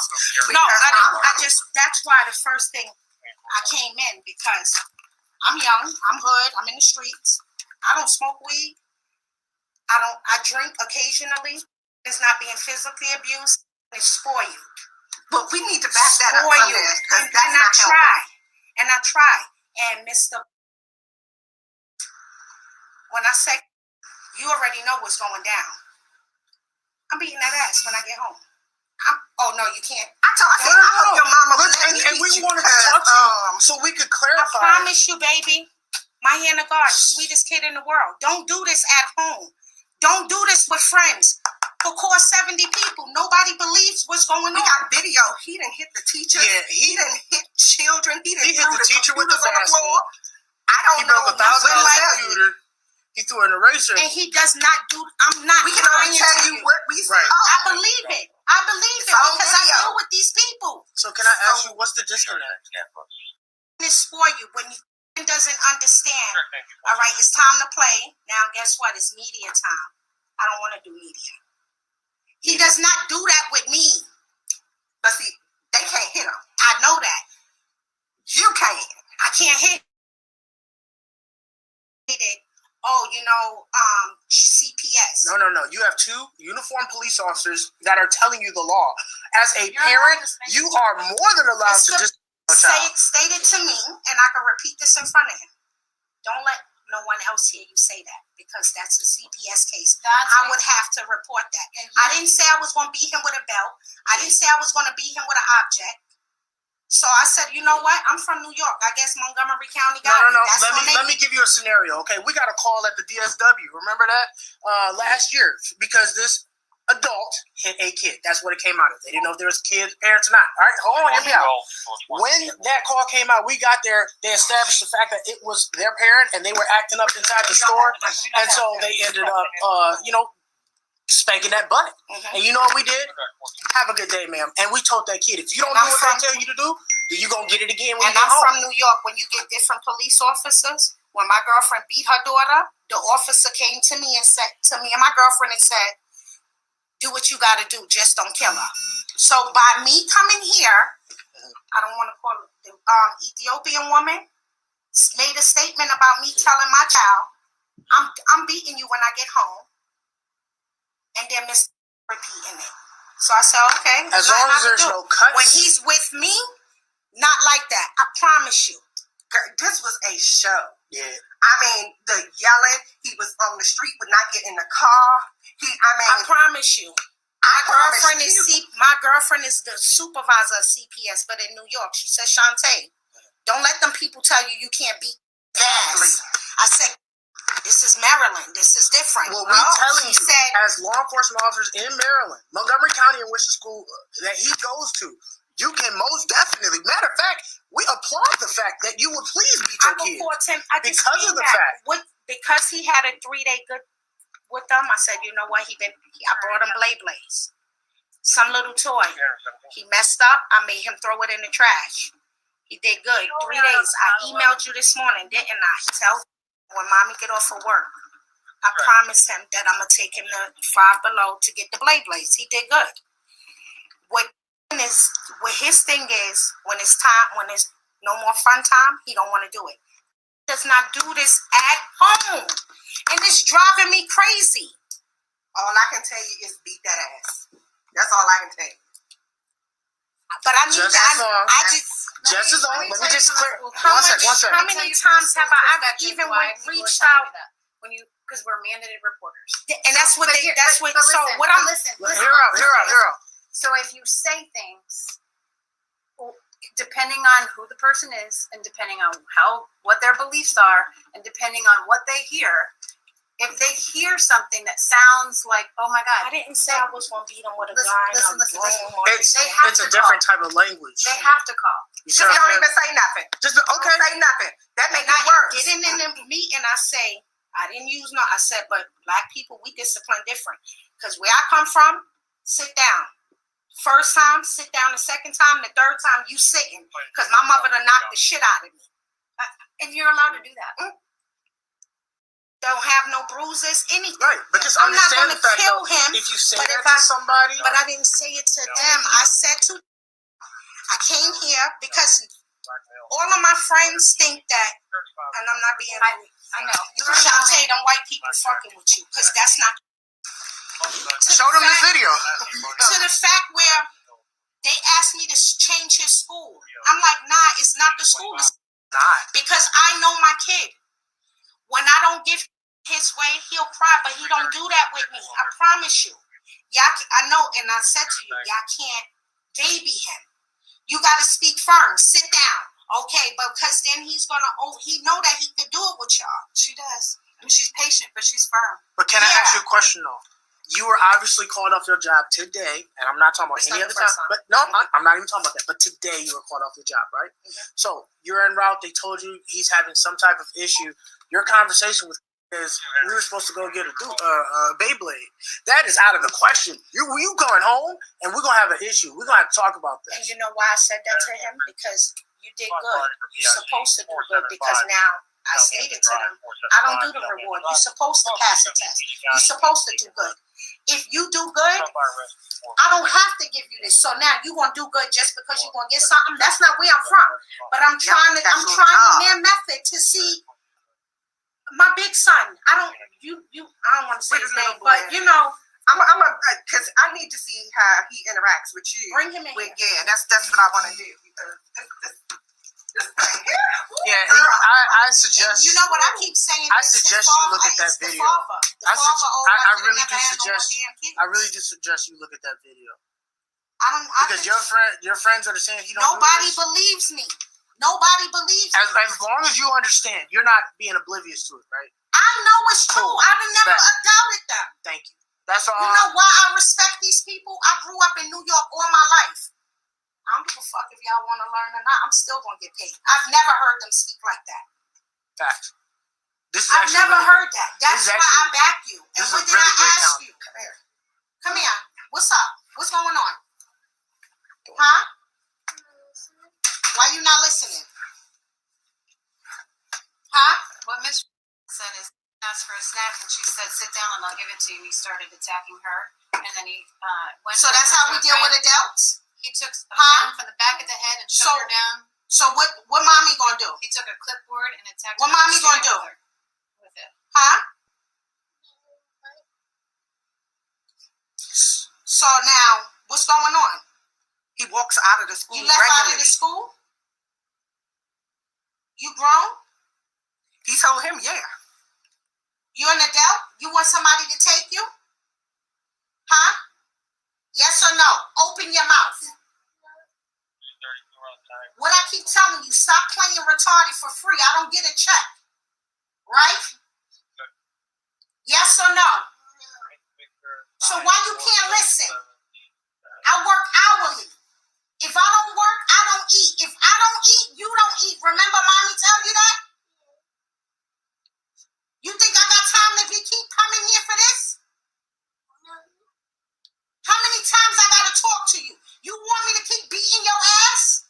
No, Because I didn't. I just. That's why the first thing I came in because I'm young. I'm hood. I'm in the streets. I don't smoke weed. I drink occasionally. It's not being physically abused. It's spoiled. But we need to back that up from Spoiled. this because And that's I not try. helping. And I try. And Mr. When I say you already know what's going down, I'm beating that ass when I get home. Oh no, you can't. I said, I hope your mama would let me And we beat you wanted to because, talk to you so we could I clarify. promise you, baby. My hand of God, sweetest kid in the world. Don't do this at home. Don't do this with friends. For course 70 people, nobody believes what's going we on. got video. He didn't hit the teacher. Yeah, He didn't hit children. He didn't He hit threw the teacher with the computers on basket. floor. I don't He know. broke a That's what $1,000 I tell you. computer. He threw an eraser. And he does not do. I'm not. We can only lying tell to you what we saw. Right. I believe it. I believe It's it on because I video. deal with these people. So can I ask you, what's the disconnect? It's for you when you doesn't understand. All right, it's time to play. Now, guess what? It's media time. I don't want to do media. He does not do that with me. But see, they can't hit him. I know that. You can't. I can't hit it. Oh, CPS. No. You have two uniformed police officers that are telling you the law. As a You're parent, allowed to spank you your are more than allowed to Listen, just a child. State it to me, and I can repeat this in front of him. Don't let no one else hear you say that, because that's a CPS case. I would have to report that. And I didn't say I was going to beat him with a belt. I didn't say I was going to beat him with an object. So I said, you know what? I'm from New York. I guess Montgomery County got it. No. That's Let me give you a scenario. Okay, we got a call at the DSW. Remember that last year, because this adult hit a kid. That's what it came out of. They didn't know if there was kids, parents, or not. All right, hold on, hear me out. When that call came out, we got there. They established the fact that it was their parent, and they were acting up inside the store, and so they ended up, spanking that butt. And you know what we did? Have a good day, ma'am. And we told that kid, if you don't do what they tell you to do, then you gonna get it again when And you get I'm home. from New York. When you get different police officers, when my girlfriend beat her daughter, the officer came to me and said to me and my girlfriend and said, do what you gotta do, just don't kill her. So by me coming here, I don't want to call it the Ethiopian woman, made a statement about me telling my child, I'm beating you when I get home. And then Miss repeating it. So I said, okay. As long as there's no cuts. When he's with me, not like that. I promise you. This was a show. Yeah. I mean, the yelling, he was on the street, would not get in the car. I promise you. My girlfriend is the supervisor of CPS, but in New York. She said, Shantae, don't let them people tell you you can't beat ass. I said, this is Maryland. This is different. Well, we're telling you, said, as law enforcement officers in Maryland, Montgomery County, in which the school that he goes to, you can most definitely. Matter of fact, we applaud the fact that you would please beat your kid. Because of the fact. Because he had a 3-day good with them, I said, you know what? I brought him Blaze. Some little toy. He messed up. I made him throw it in the trash. He did good. 3 days. I emailed you this morning, didn't I? Tell when mommy get off of work, I promised him that I'm gonna take him to Five Below to get the Blaze. He did good. What his thing is, when it's no more fun time, he don't want to do it. He does not do this at home, and it's driving me crazy. All I can tell you is beat that ass. That's all I can tell you. But I need Just to. as long. Let me just clear. How One second. How many times have I even reached out? Because we're mandated reporters. And that's what they. That's what. So what I'm listening. Hear out. So if you say things, depending on who the person is, and depending on what their beliefs are, and depending on what they hear, if they hear something that sounds like, oh my God, I didn't say I was going to beat him with a Listen, gun. listen. It's a different type of language. they have to call. You Just see what don't I'm even saying? say nothing. Just Don't say nothing. That makes it worse. Getting in the meeting, I say, I didn't use no. I said, but black people, we discipline different. Because where I come from, sit down. First time, sit down. The second time, the third time, you sitting. Because my mother done knocked the shit out of me. And you're allowed to do that. Don't have no bruises, anything. Right, but just I'm not understand going the to fact kill though, him. if you say but that if to somebody, But I didn't say it to them. I said to. I came here because all of my friends think that, and I'm not being. I know. Shantae, them white people fucking with you, because that's not. show them this video. To the fact where they asked me to change his school. I'm like, nah, it's not the school. It's because I know my kid. When I don't give his way, he'll cry, but he don't do that with me. I promise you. Y'all, I know, and I said to you, y'all can't baby him. You got to speak firm. Sit down. Okay, but because then he know that he could do it with y'all. She does. And she's patient, but she's firm. But can I ask you a question though? You were obviously called off your job today, and I'm not talking about It's any not other the time. first time. But no, I'm not even talking about that. But today you were called off your job, right? Mm-hmm. So you're en route. They told you he's having some type of issue. Your conversation with is we were supposed to go get a Beyblade. That is out of the question. You going home, and we're gonna have an issue. We're gonna have to talk about And this. you know why I said that to him? Because you did good. You're supposed to do good because now I stated to them, I don't do the reward. You're supposed to pass the test. You're supposed to do good. If you do good, I don't have to give you this. So now you gonna do good just because you're gonna get something. That's not where I'm from. But I'm trying their method to see my big son. I don't want to say his name, but you know, because I need to see how he interacts with you. Bring him in With, here. yeah, that's what I want to do because this thing here. Yeah, I suggest. You know what I keep saying? I is his suggest you father look at that is the video. father. The I father really do never had no more suggest. damn kids. I really do suggest you look at that video I because think your friends are the same. You don't. nobody do this. believes me. Nobody believes As me. long as you understand, you're not being oblivious to it, right? I know it's true. Cool. I never Fact. doubted them. Thank you. That's all. You know why I respect these people? I grew up in New York all my life. I don't give a fuck if y'all want to learn or not. I'm still gonna get paid. I've never heard them speak like that. Fact. This is I've actually never really heard that. That's this is why I actually- back you. And this is what a did really I great ask count. you? Come here. Come here. What's up? What's going on? Huh? Why you not listening? Huh? What Miss said is asked for a snack, and she said, "Sit down, and I'll give it to you." He started attacking her, and then he went. So that's how we deal with adults? He took a Huh? pen from the back of the head and So- shoved her down. So what mommy gonna do? He took a clipboard and attacked What her mommy gonna shooting do? with her- with it. Huh? So now, what's going on? He walks out of the school You left out of regularly. the school? You grown? He told him, yeah. You're an adult? You want somebody to take you? Huh? Yes or no? Open your mouth. What I keep telling you, stop playing retarded for free. I don't get a check. Right? Yes or no? So why you can't listen? I work hourly. If I don't work, I don't eat. If I don't eat, you don't eat. Remember mommy tell you that? You think I got time to keep coming here for this? How many times I gotta talk to you? You want me to keep beating your ass?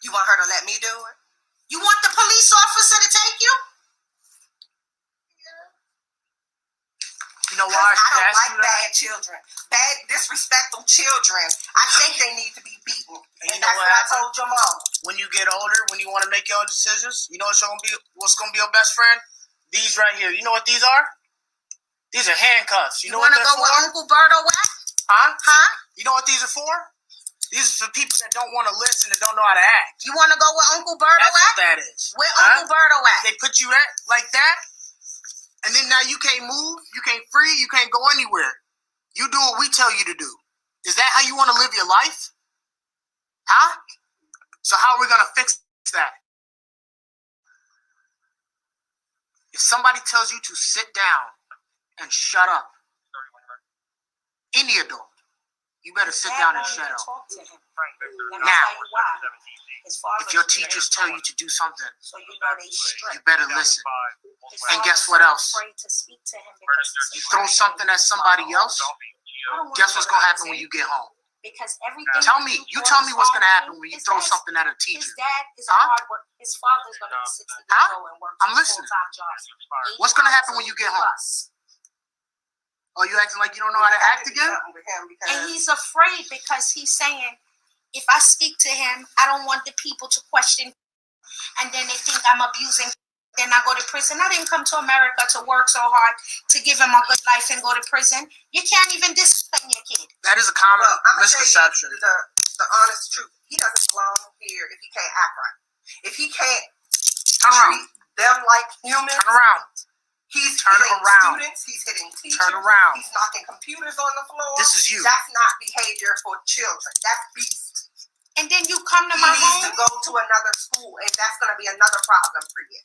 You want her to let me do it? You want the police officer to take you? You know why? I don't asked like you that? bad children. Bad, disrespectful children. I think they need to be beaten. And you And know that's what what I happened? told your mom. When you get older, when you want to make your own decisions, you know what's gonna be your best friend? These right here. You know what these are? These are handcuffs. You know what wanna they're go where for? Uncle Berto at? Huh? Huh? You know what these are for? These are for people that don't want to listen and don't know how to act. You wanna go where Uncle Berto That's what at? that is. Where Huh? Uncle Berto at? They put you at like that, and then now you can't move, you can't free, you can't go anywhere. You do what we tell you to do. Is that how you want to live your life? Huh? So how are we gonna fix that? If somebody tells you to sit down and shut up, any adult, you better sit down and shut up. Talk to him. Let me Now, tell you why. His father's if your very teachers tell you strict, to do something, so you know they strict. you better listen. His And guess father's what so else? afraid to speak to him because he's You throw afraid something at his somebody father else, I don't wanna guess what's go gonna there. happen when you get home? Because everything Tell me, you tell me what's gonna happen when you his throw dad's- something at a His teacher. dad is a Huh? hard worker. His father's gonna be 60 years Huh? old and work I'm two listening. full-time jobs. What's gonna happen when you get home? Plus. Oh, you acting like you don't know how to act again? With him because And he's afraid because he's saying, if I speak to him, I don't want the people to question, and then they think I'm abusing. Then I go to prison. I didn't come to America to work so hard to give him a good life and go to prison. You can't even discipline your kid. That is a common well, I'm gonna tell misconception. you the honest truth. He doesn't belong here if he can't act right. If he can't Turn around. treat them like humans, Turn around. he's Turn hitting around. students, he's hitting teachers, Turn around. he's knocking computers on the floor. This is you. That's not behavior for children. That's beast. And then you come to He my needs home. to go to another school, and that's going to be another problem for you.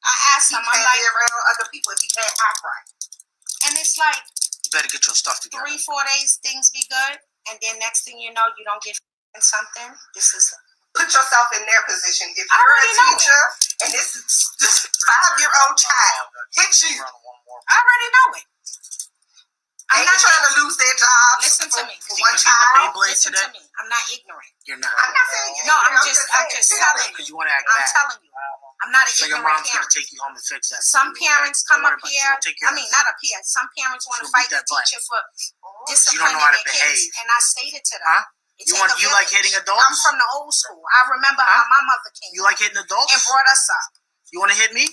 I asked He him, I'm can't like, be around other people if he can't act right. and it's like You better get your stuff together. 3-4 days things be good, and then next thing you know, you don't get something. This is Put yourself in their position. If I you're a already know teacher and this 5-year-old child hits you, I already know it. they I'm ain't not trying to lose their job. Listen to me. For Think one you getting the child. Beyblade Listen today? to me. I'm not ignorant. You're not. I'm not saying you. No, I'm I'm just saying, telling Because you. you want to act I'm bad. telling you. I'm not an So your ignorant mom's going parent. to take you home and fix that. Some for you, okay? parents Don't come worry up about it. here. She'll take care I of mean, it. not up here. Some parents want to She'll fight beat the that butt. teacher for You disciplining don't know how to their kids. behave. And I stated to them, Huh? it You take a like village. hitting adults? I'm from the old school. I remember how Huh? my mother came You like hitting adults? and brought us up. You want to hit me?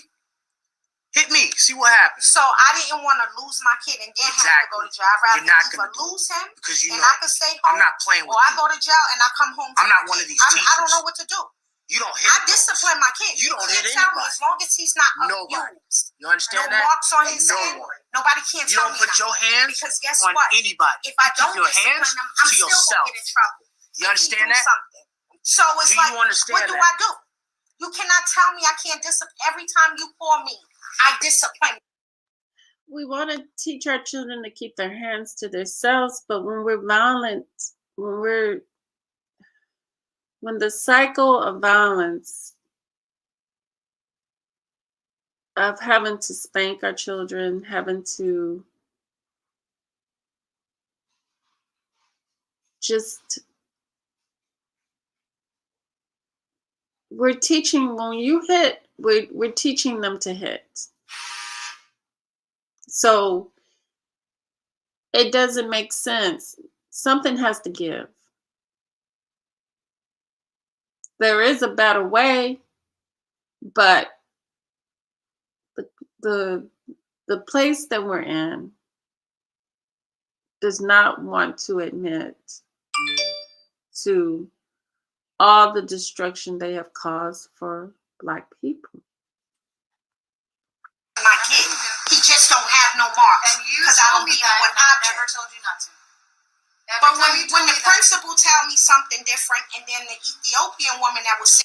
Hit me. See what happens. So I didn't want to lose my kid and then have to go to jail. I'd rather You're not either gonna do lose him Because you and know I could stay I'm home, not playing with or I you. go to jail and I come home. I'm to not my one of kid. these I don't teachers. know what to do. You don't hit I adults. discipline my kid. You don't hit can't tell me anybody. as long as he's not Nobody. abused. You understand No that? marks on his No hand. one. Nobody can't You tell don't me put nothing. your hands Because guess on what? anybody. If I You don't keep your discipline hands them, I'm to still yourself. gonna get in trouble. You if he understand do that? something. So it's Do like, you understand what do that? I do? You cannot tell me I can't discipline. Every time you call me, I discipline. We want to teach our children to keep their hands to themselves, but when we're violent, when the cycle of violence of having to spank our children, having to just, we're teaching, when you hit, we're teaching them to hit. So it doesn't make sense. Something has to give. There is a better way, but the place that we're in does not want to admit to all the destruction they have caused for Black people. My kid, he just don't have no marks. And you because I told don't me beat that, him with and I objects. never told you not to. But when the principal tell me something different, and then the Ethiopian woman that was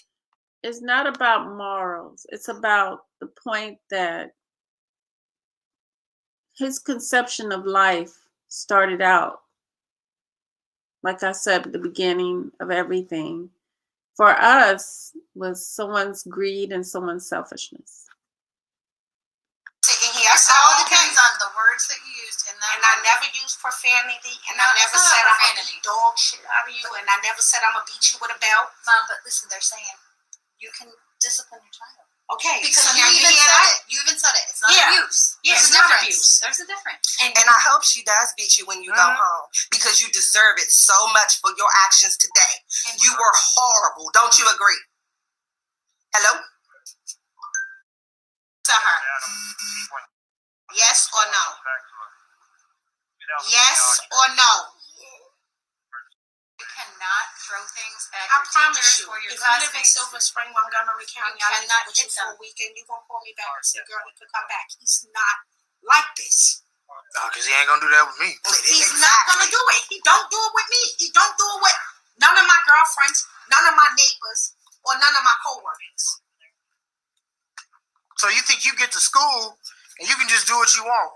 It's not about morals. It's about the point that his conception of life started out, like I said at the beginning of everything, for us was someone's greed and someone's selfishness. sitting here, I It said, all okay. depends on the words that you used in that. And I moment. never used profanity, and No, I it's never not said I'm profanity. gonna beat dog shit out of you, and I never said I'm gonna beat you with a belt. Mom, but listen, they're saying you can discipline your child. Okay, Because so you now even hear said that? it. You even said it. It's not Yeah. abuse. Yeah, There's it's a not difference. abuse. There's a difference. And And I hope she does beat you when you go home because you deserve it so much for your actions today. And You were horrible. Don't you agree? Hello? to her, yes or no? Yes or no? you cannot throw things at I your promise teachers you, or your if you live in classmates. Silver Spring, Montgomery County, I live cannot with you hit for a them. weekend, you gonna call me back and say, girl, he could come back. He's not like this. No, because he ain't gonna do that with me. He's not gonna do it. He don't do it with me. He don't do it with none of my girlfriends, none of my neighbors, or none of my coworkers. So you think you get to school and you can just do what you want?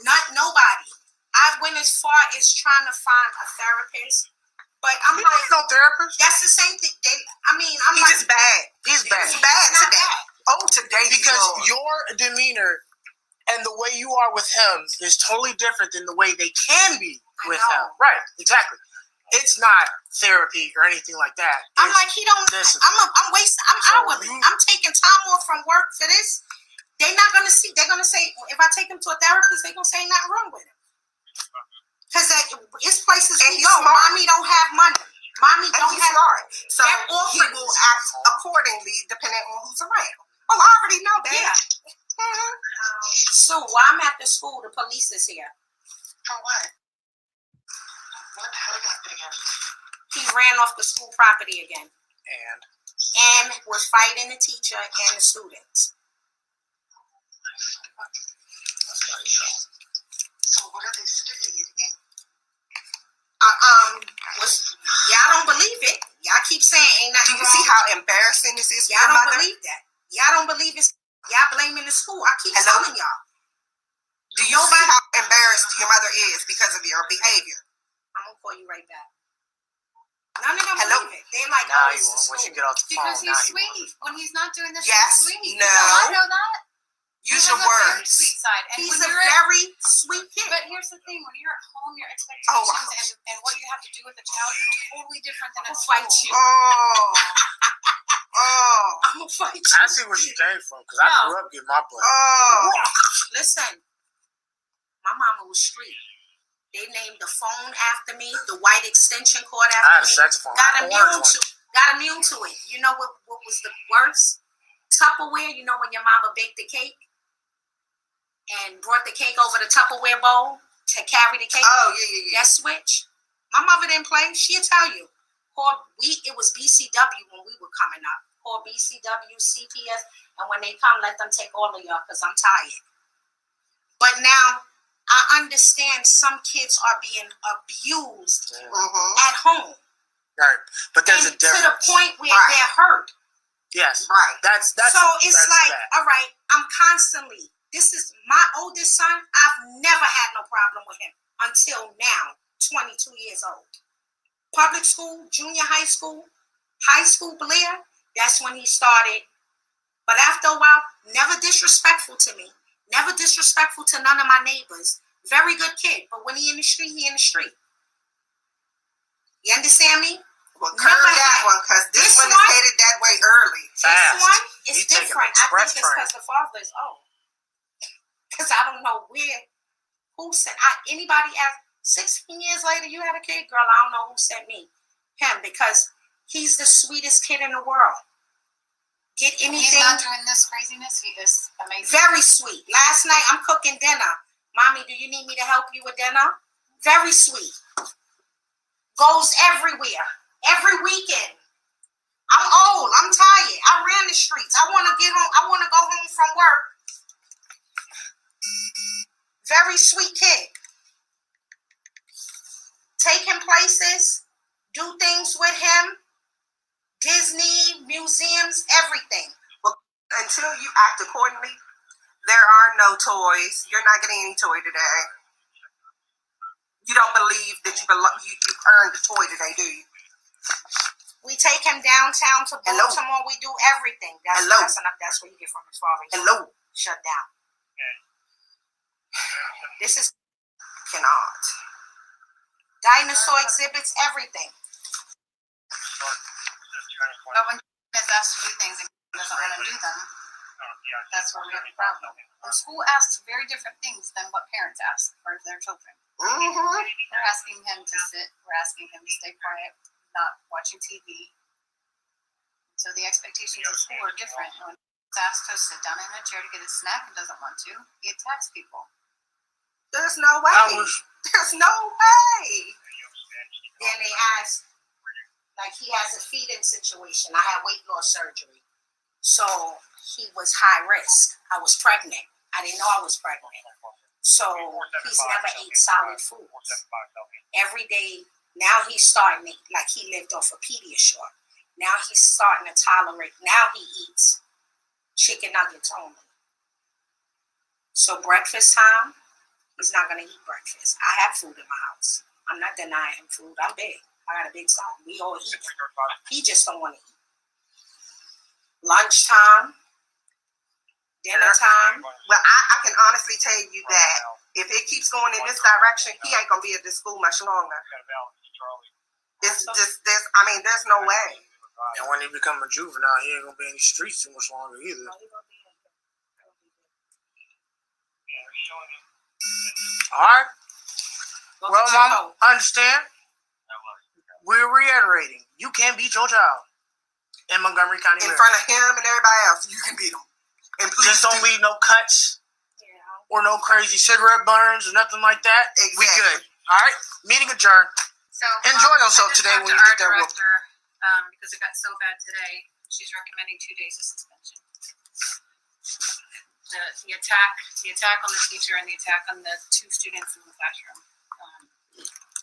Not nobody. I went as far as trying to find a therapist, but I'm You like, ain't no therapist. that's the same thing. I'm He's like, just bad. He's bad. He's bad not today. bad. Oh, today he's Because wrong. your demeanor and the way you are with him is totally different than the way they can be I with know. him. Right, exactly. It's not therapy or anything like that. I'm It's like, he don't. discipline. I'm wasting. I'm So hourly. you- I'm taking time off from work for this. They're not gonna see. They're gonna say if I take him to a therapist, they're gonna say ain't nothing wrong with him. Because it's places And we he's go. smart. Mommy don't have money. Mommy And don't he's have. smart. So They're all he friends. will act accordingly depending on who's around. Oh, I already know that. Yeah. Mhm. So while I'm at the school, the police is here. For what? What the hell got again? He ran off the school property again And and was fighting the teacher and the students. So what are they sticking it in? Y'all don't believe it. Y'all keep saying ain't Do nothing you wrong. see how embarrassing this is for Y'all your don't mother? believe that. Y'all don't believe it's. Y'all blaming the school. I keep Hello? telling y'all. Do you see how embarrassed your mother is because of your behavior? I'm gonna call you right back. None of them Hello? believe it. They're like, now oh, you it's the won't. Once you school. get off the phone, Because now he's he sweet. won't. When he's not doing this, Yes, he's sweet. no. I know that. Use He your has a very words. sweet side. And He's when a you're at, very sweet kid. but here's the thing: when you're at home, your Oh, expectations and what you have to do with the child is totally different than at I'll fight school. you. I'm gonna fight you. I see where she came from because I No. grew up getting my butt. Listen, my mama was street. They named the phone after me, the white extension cord I had a after me. saxophone. Got an immune orange one. to. Got immune to it. You know what was the worst? Tupperware, you know when your mama baked the cake and brought the cake over the Tupperware bowl to carry the cake? Oh, yeah. That switch. My mother didn't play. She'll tell you. It was BCW when we were coming up. Or BCW, CPS. And when they come, let them take all of y'all because I'm tired. But now, I understand some kids are being abused at home. Right, but there's and a difference. To the point where Right. they're hurt. Yes, Right. That's So it's that's like, bad. all right, I'm constantly. This is my oldest son. I've never had no problem with him until now, 22 years old. Public school, junior high school, Blair, that's when he started. But after a while, never disrespectful to me. Never disrespectful to none of my neighbors. Very good kid. But when he in the street, he in the street. You understand me? Well, curb that one, because this one is headed that way early. Fast. This one is He's taking different. an I express think it's because the father is old. Because I don't know who sent. Anybody asked, 16 years later, you had a kid? Girl, I don't know who sent me. Him, because he's the sweetest kid in the world. Get anything. He's not doing this craziness. He is amazing. Very sweet. Last night, I'm cooking dinner. Mommy, do you need me to help you with dinner? Very sweet. Goes everywhere. Every weekend. I'm old. I'm tired. I ran the streets. I want to get home. I want to go home from work. Very sweet kid. Take him places. Do things with him. Disney, museums, everything. Until you act accordingly, there are no toys. You're not getting any toy today. You don't believe that you earned the toy today, do you? We take him downtown to Hello. Baltimore. We do everything. That's Hello. That's what you get from his father. Hello. Shut down. This is Cannot. dinosaur exhibits, everything. But when is asked to do things and doesn't want to do them, that's where we have a problem. And school asks very different things than what parents ask for their children. We're asking him to sit. We're asking him to stay quiet, not watching TV. So the expectations of school are different. When he's asked to sit down in a chair to get a snack and doesn't want to, he attacks people. There's no way. There's no way. Then they ask, like he has a feeding situation. I had weight loss surgery. So he was high risk. I was pregnant. I didn't know I was pregnant. So he's never ate solid food. Every day, now he's starting to, like he lived off of Pediasure. Now he's starting to tolerate, now he eats chicken nuggets only. So breakfast time, he's not going to eat breakfast. I have food in my house. I'm not denying him food. I'm big. I got a big son. We all eat. He just don't want to eat. Lunchtime, dinner time. Well, I can honestly tell you that if it keeps going in this direction, he ain't gonna be at this school much longer. It's just this. I mean, there's no way. And when he become a juvenile, he ain't gonna be in the streets too much longer either. All right. Well, Mom, I understand. We're reiterating. You can't beat your child in Montgomery County. In front of him and everybody else, you can beat him. And please Just don't leave no cuts or no crazy cigarette burns or nothing like that. Exactly. We good. All right. Meeting adjourned. So Enjoy I yourself just today talked when to you our get that whoop. director, because it got so bad today. She's recommending 2 days of suspension. The attack on the teacher and the attack on the 2 students in the classroom.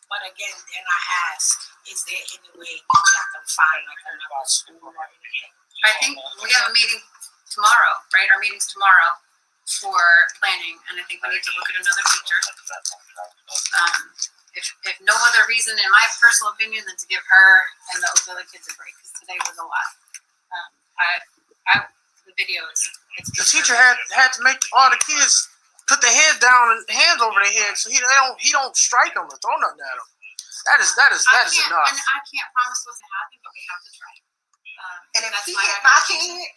But again, then I ask, is there any way that y'all can find like another school or anything? I think we have a meeting tomorrow, right? Our meeting's tomorrow for planning, and I think we need to look at another teacher. If no other reason, in my personal opinion, than to give her and those other kids a break, because today was a lot. The video is. The teacher had to make all the kids put their heads down and hands over their heads so he don't strike them or throw nothing at them. That is enough. And I can't promise what's going to happen, but we have to try. And if that's he my hit my recommendation. kid,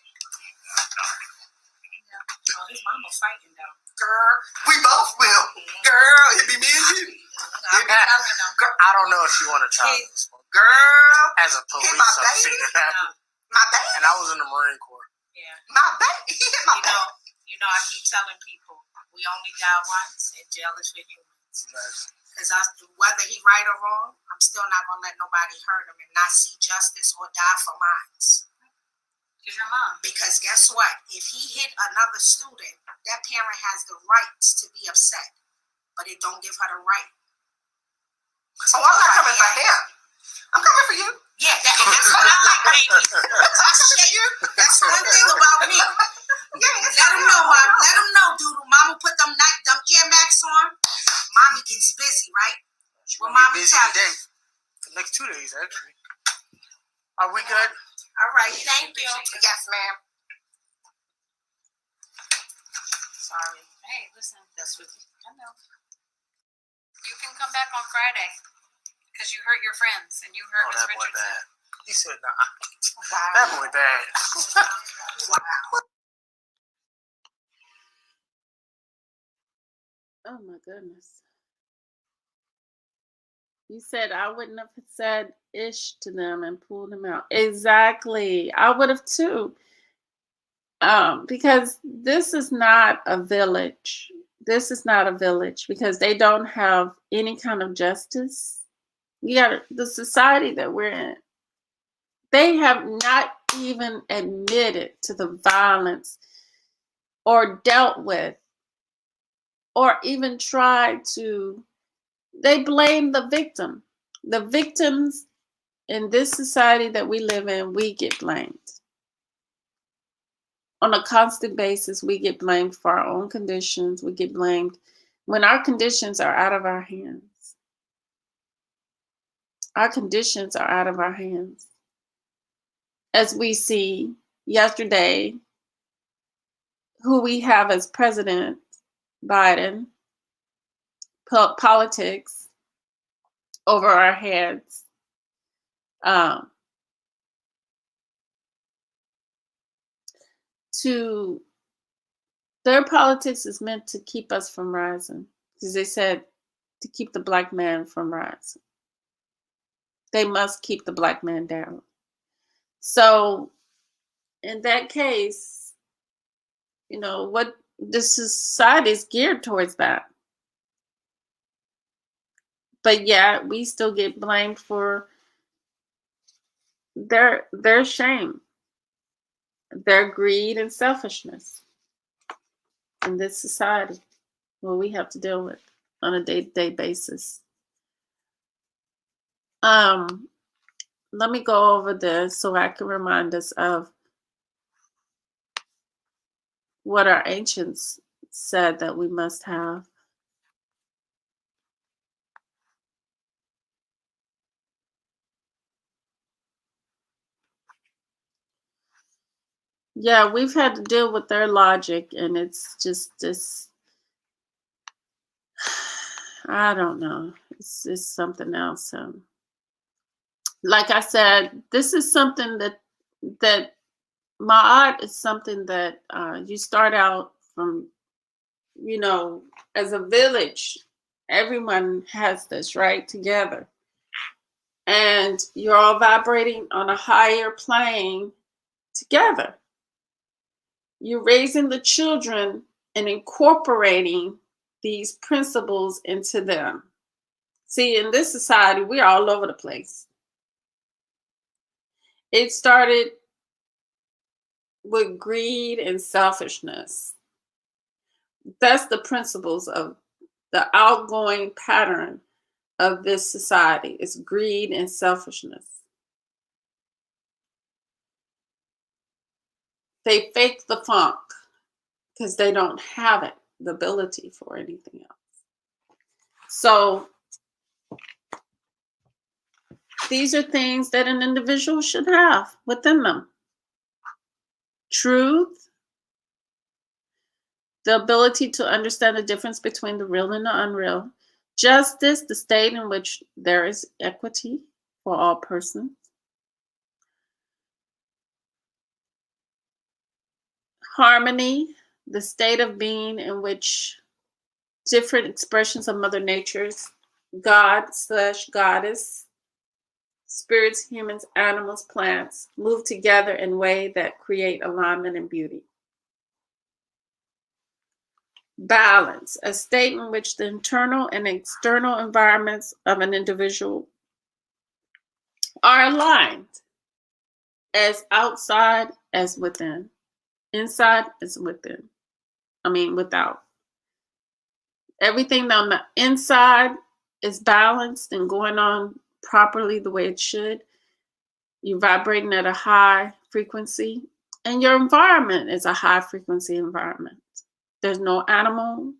Oh, his mama fighting though. girl, we both will. Girl, it'd be me and you. It'd be Girl, I don't know if you want to try this one. girl, As a police my officer, baby. it happened. my baby. And I was in the Marine Corps. Yeah. My back. He hit my back. I keep telling people we only die once, and jail is for humans. Because whether he right or wrong, I'm still not gonna let nobody hurt him and not see justice or die for mine. Because your mom. Because guess what? If he hit another student, that parent has the rights to be upset, but it don't give her the right. Oh, I'm not coming for him. I'm coming for you. Yeah, that's what I like, baby. That's one thing about me. Yeah, let him know, Mom. Let him know, dude. Mama put them ear max on. Mommy gets busy, right? Well, Mommy busy tell today. you. The next 2 days, actually. Are we good? All right, thank you. Yes, ma'am. Sorry. Hey, listen. That's what I know. You can come back on Friday because you hurt your friends and you hurt Miss that boy Richardson. bad. He said, nah. That boy bad. Oh my goodness. You said I wouldn't have said ish to them and pulled them out. Exactly. I would have too. Because this is not a village. This is not a village because they don't have any kind of justice. You got the society that we're in. They have not even admitted to the violence or dealt with or even tried to. They blame the victim. The victims in this society that we live in, we get blamed. On a constant basis, we get blamed for our own conditions. We get blamed when our conditions are out of our hands. Our conditions are out of our hands. As we see yesterday, who we have as President Biden, politics over our heads. Their politics is meant to keep us from rising, because they said to keep the black man from rising. They must keep the black man down. So in that case, what the society is geared towards that. But yeah, we still get blamed for their shame, their greed and selfishness in this society, what we have to deal with on a day-to-day basis. Let me go over this so I can remind us of what our ancients said that we must have. Yeah, we've had to deal with their logic, and it's just this, I don't know. It's something else. Like I said, this is something that Ma'at is something that you start out from, as a village. Everyone has this, right, together. And you're all vibrating on a higher plane together. You're raising the children and incorporating these principles into them. See, in this society, we're all over the place. It started with greed and selfishness. That's the principles of the outgoing pattern of this society. It's greed and selfishness. They fake the funk because they don't have it, the ability for anything else. So these are things that an individual should have within them. Truth, the ability to understand the difference between the real and the unreal. Justice, the state in which there is equity for all persons. Harmony, the state of being in which different expressions of Mother Nature's God/Goddess spirits, humans, animals, plants move together in ways that create alignment and beauty. Balance, a state in which the internal and external environments of an individual are aligned, as outside as within, inside as within. Without. Everything on the inside is balanced and going on properly the way it should. You're vibrating at a high frequency, and your environment is a high frequency environment. There's no animal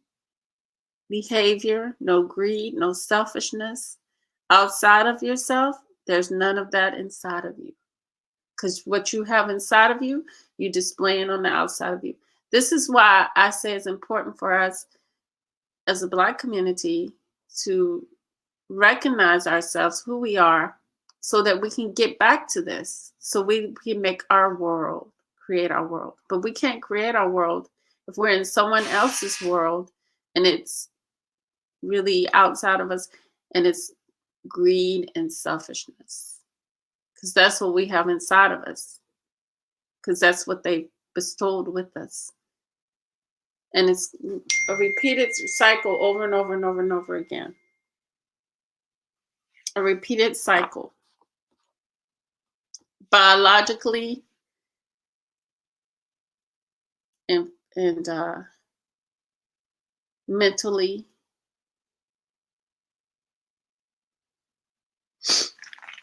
behavior, no greed, no selfishness outside of yourself. There's none of that inside of you. Because what you have inside of you, you're displaying on the outside of you. This is why I say it's important for us as a Black community to recognize ourselves, who we are, so that we can get back to this, so we can make our world, create our world. But we can't create our world if we're in someone else's world and it's really outside of us, and it's greed and selfishness. Because that's what we have inside of us. Because that's what they bestowed with us. And it's a repeated cycle over and over and over and over again. A repeated cycle. Biologically and mentally.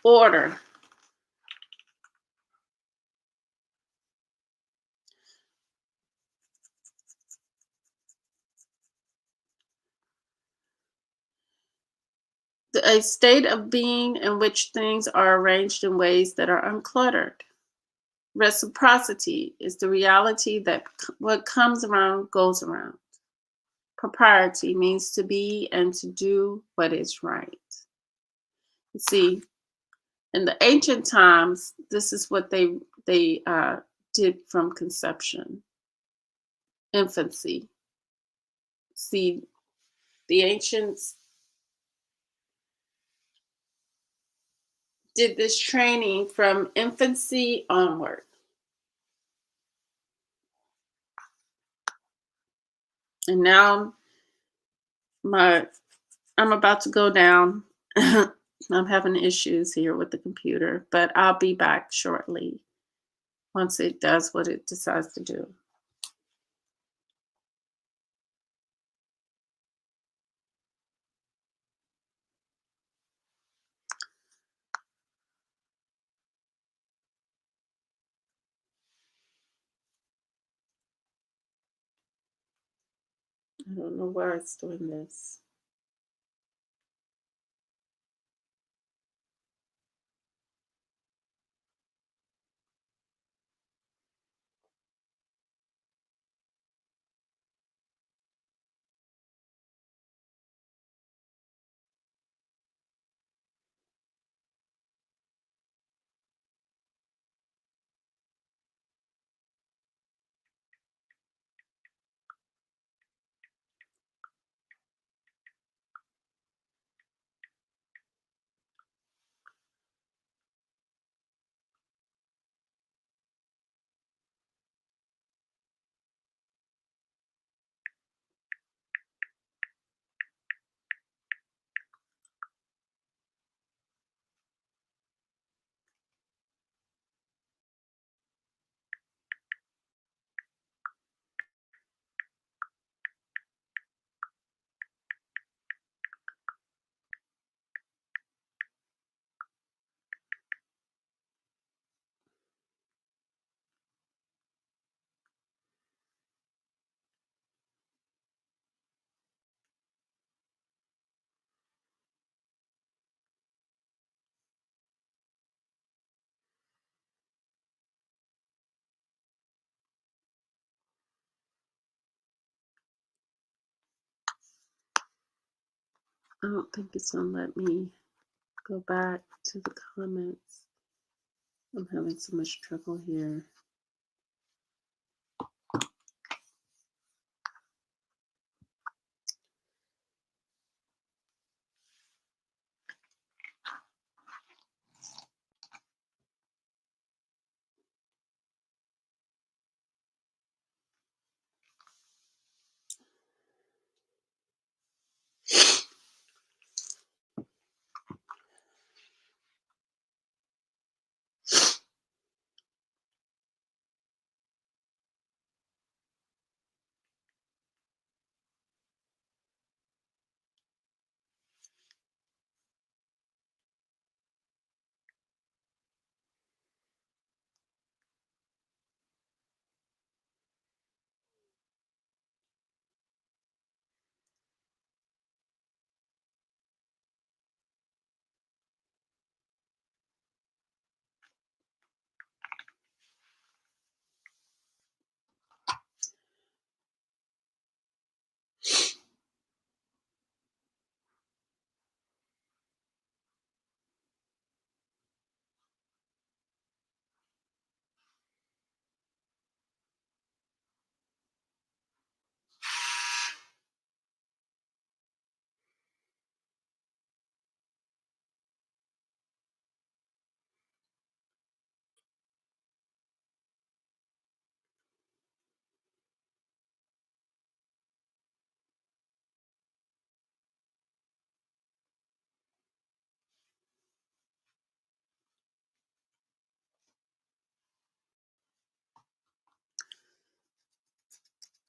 Order. A state of being in which things are arranged in ways that are uncluttered. Reciprocity is the reality that what comes around goes around. Propriety means to be and to do what is right. You see, in the ancient times, this is what they did from conception, infancy. See, the ancients did this training from infancy onward. And now I'm about to go down. I'm having issues here with the computer, but I'll be back shortly once it does what it decides to do. I don't know why it's doing this. I don't think it's gonna let me go back to the comments. I'm having so much trouble here.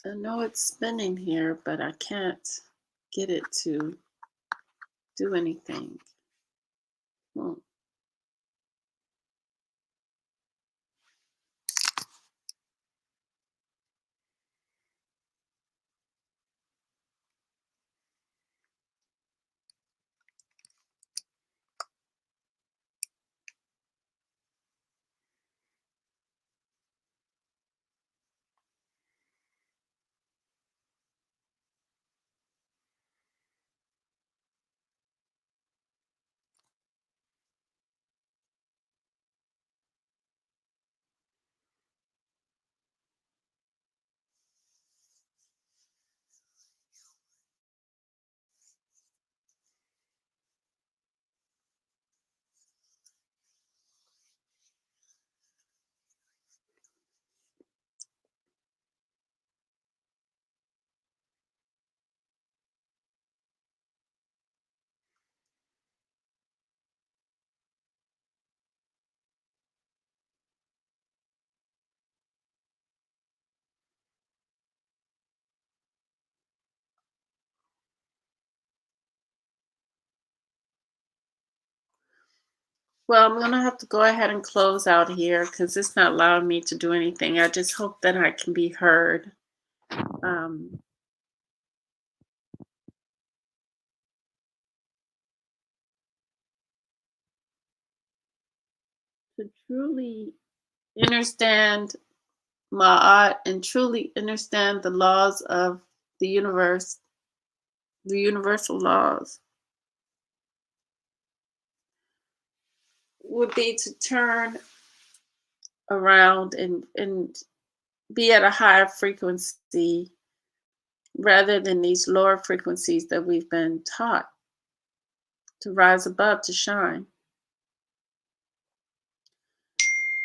I know it's spinning here, but I can't get it to do anything. Hmm. Well, I'm gonna have to go ahead and close out here because it's not allowing me to do anything. I just hope that I can be heard. Um, to truly understand Ma'at and truly understand the laws of the universe, the universal laws, would be to turn around and be at a higher frequency rather than these lower frequencies that we've been taught, to rise above, to shine,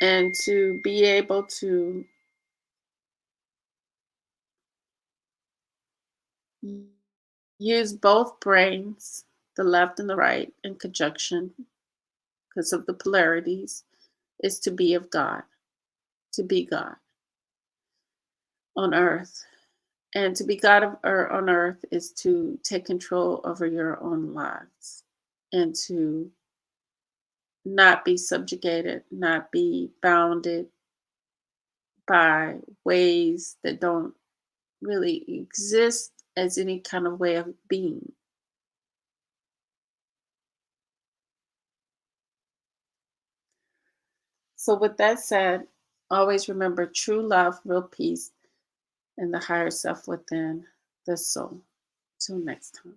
and to be able to use both brains, the left and the right, in conjunction because of the polarities, is to be of God, to be God on earth. And to be God on earth is to take control over your own lives and to not be subjugated, not be bounded by ways that don't really exist as any kind of way of being. So, with that said, always remember true love, real peace, and the higher self within the soul. Till next time.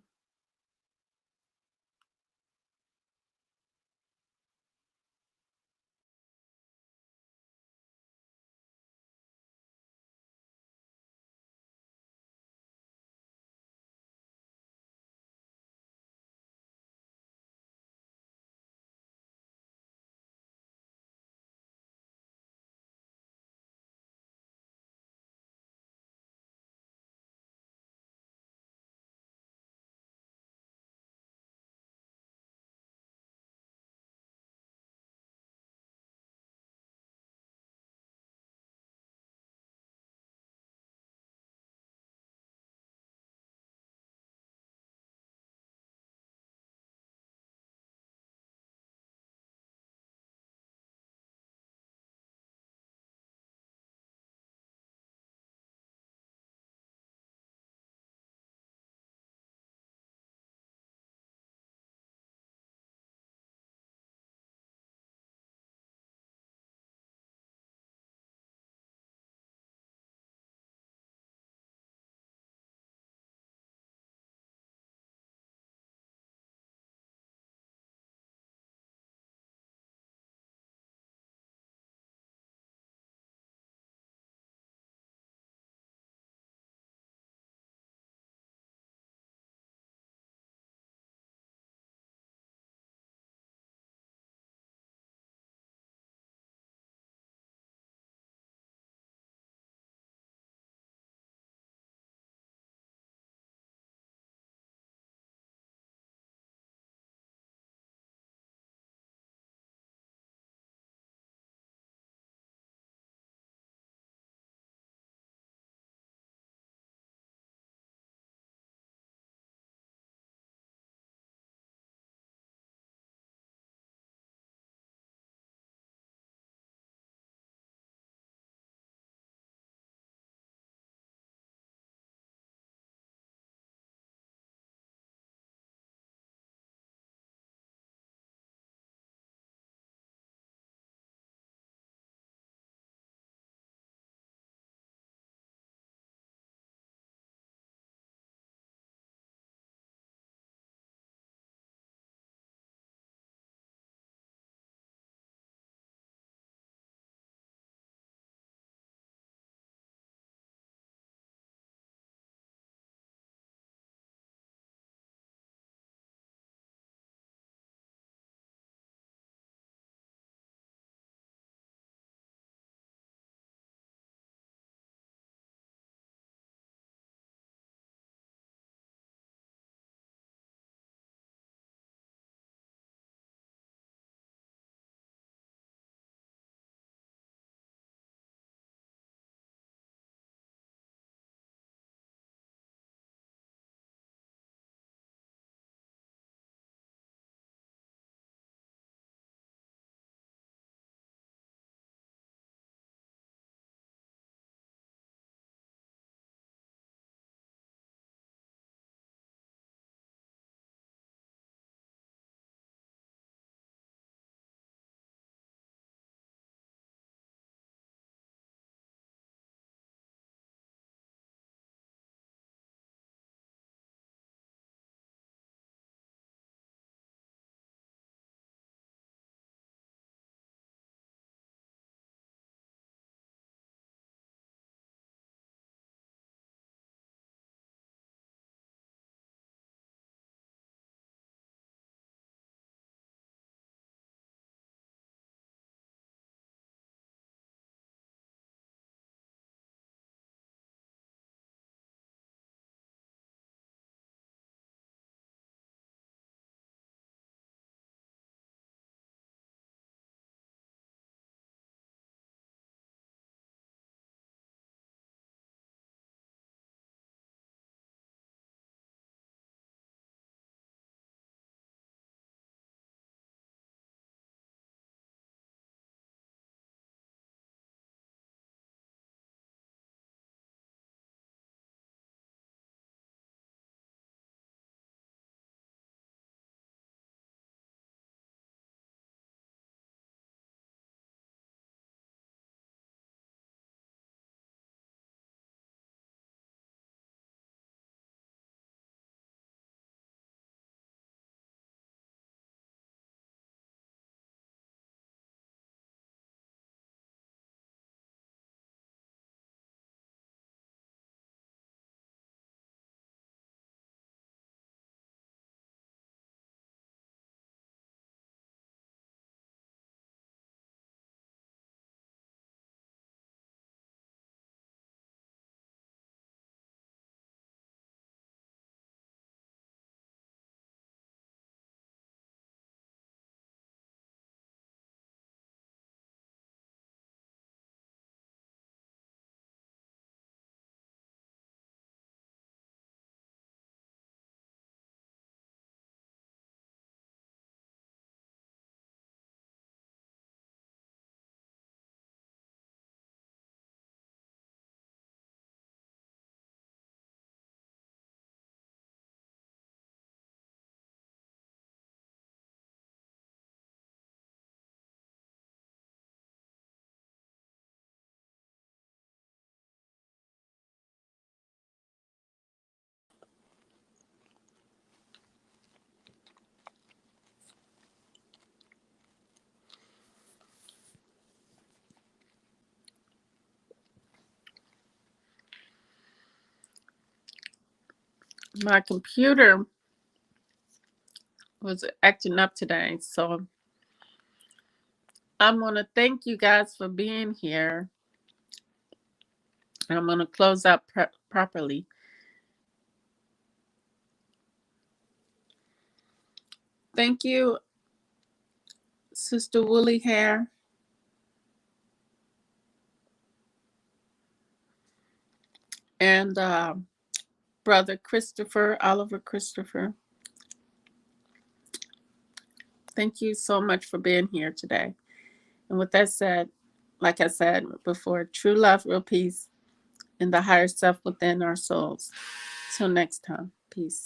My computer was acting up today, so I'm going to thank you guys for being here. I'm going to close out properly. Thank you, Sister Woolly Hair. And Brother Christopher, Oliver Christopher. Thank you so much for being here today. And with that said, like I said before, true love, real peace, and the higher self within our souls. Till next time, peace.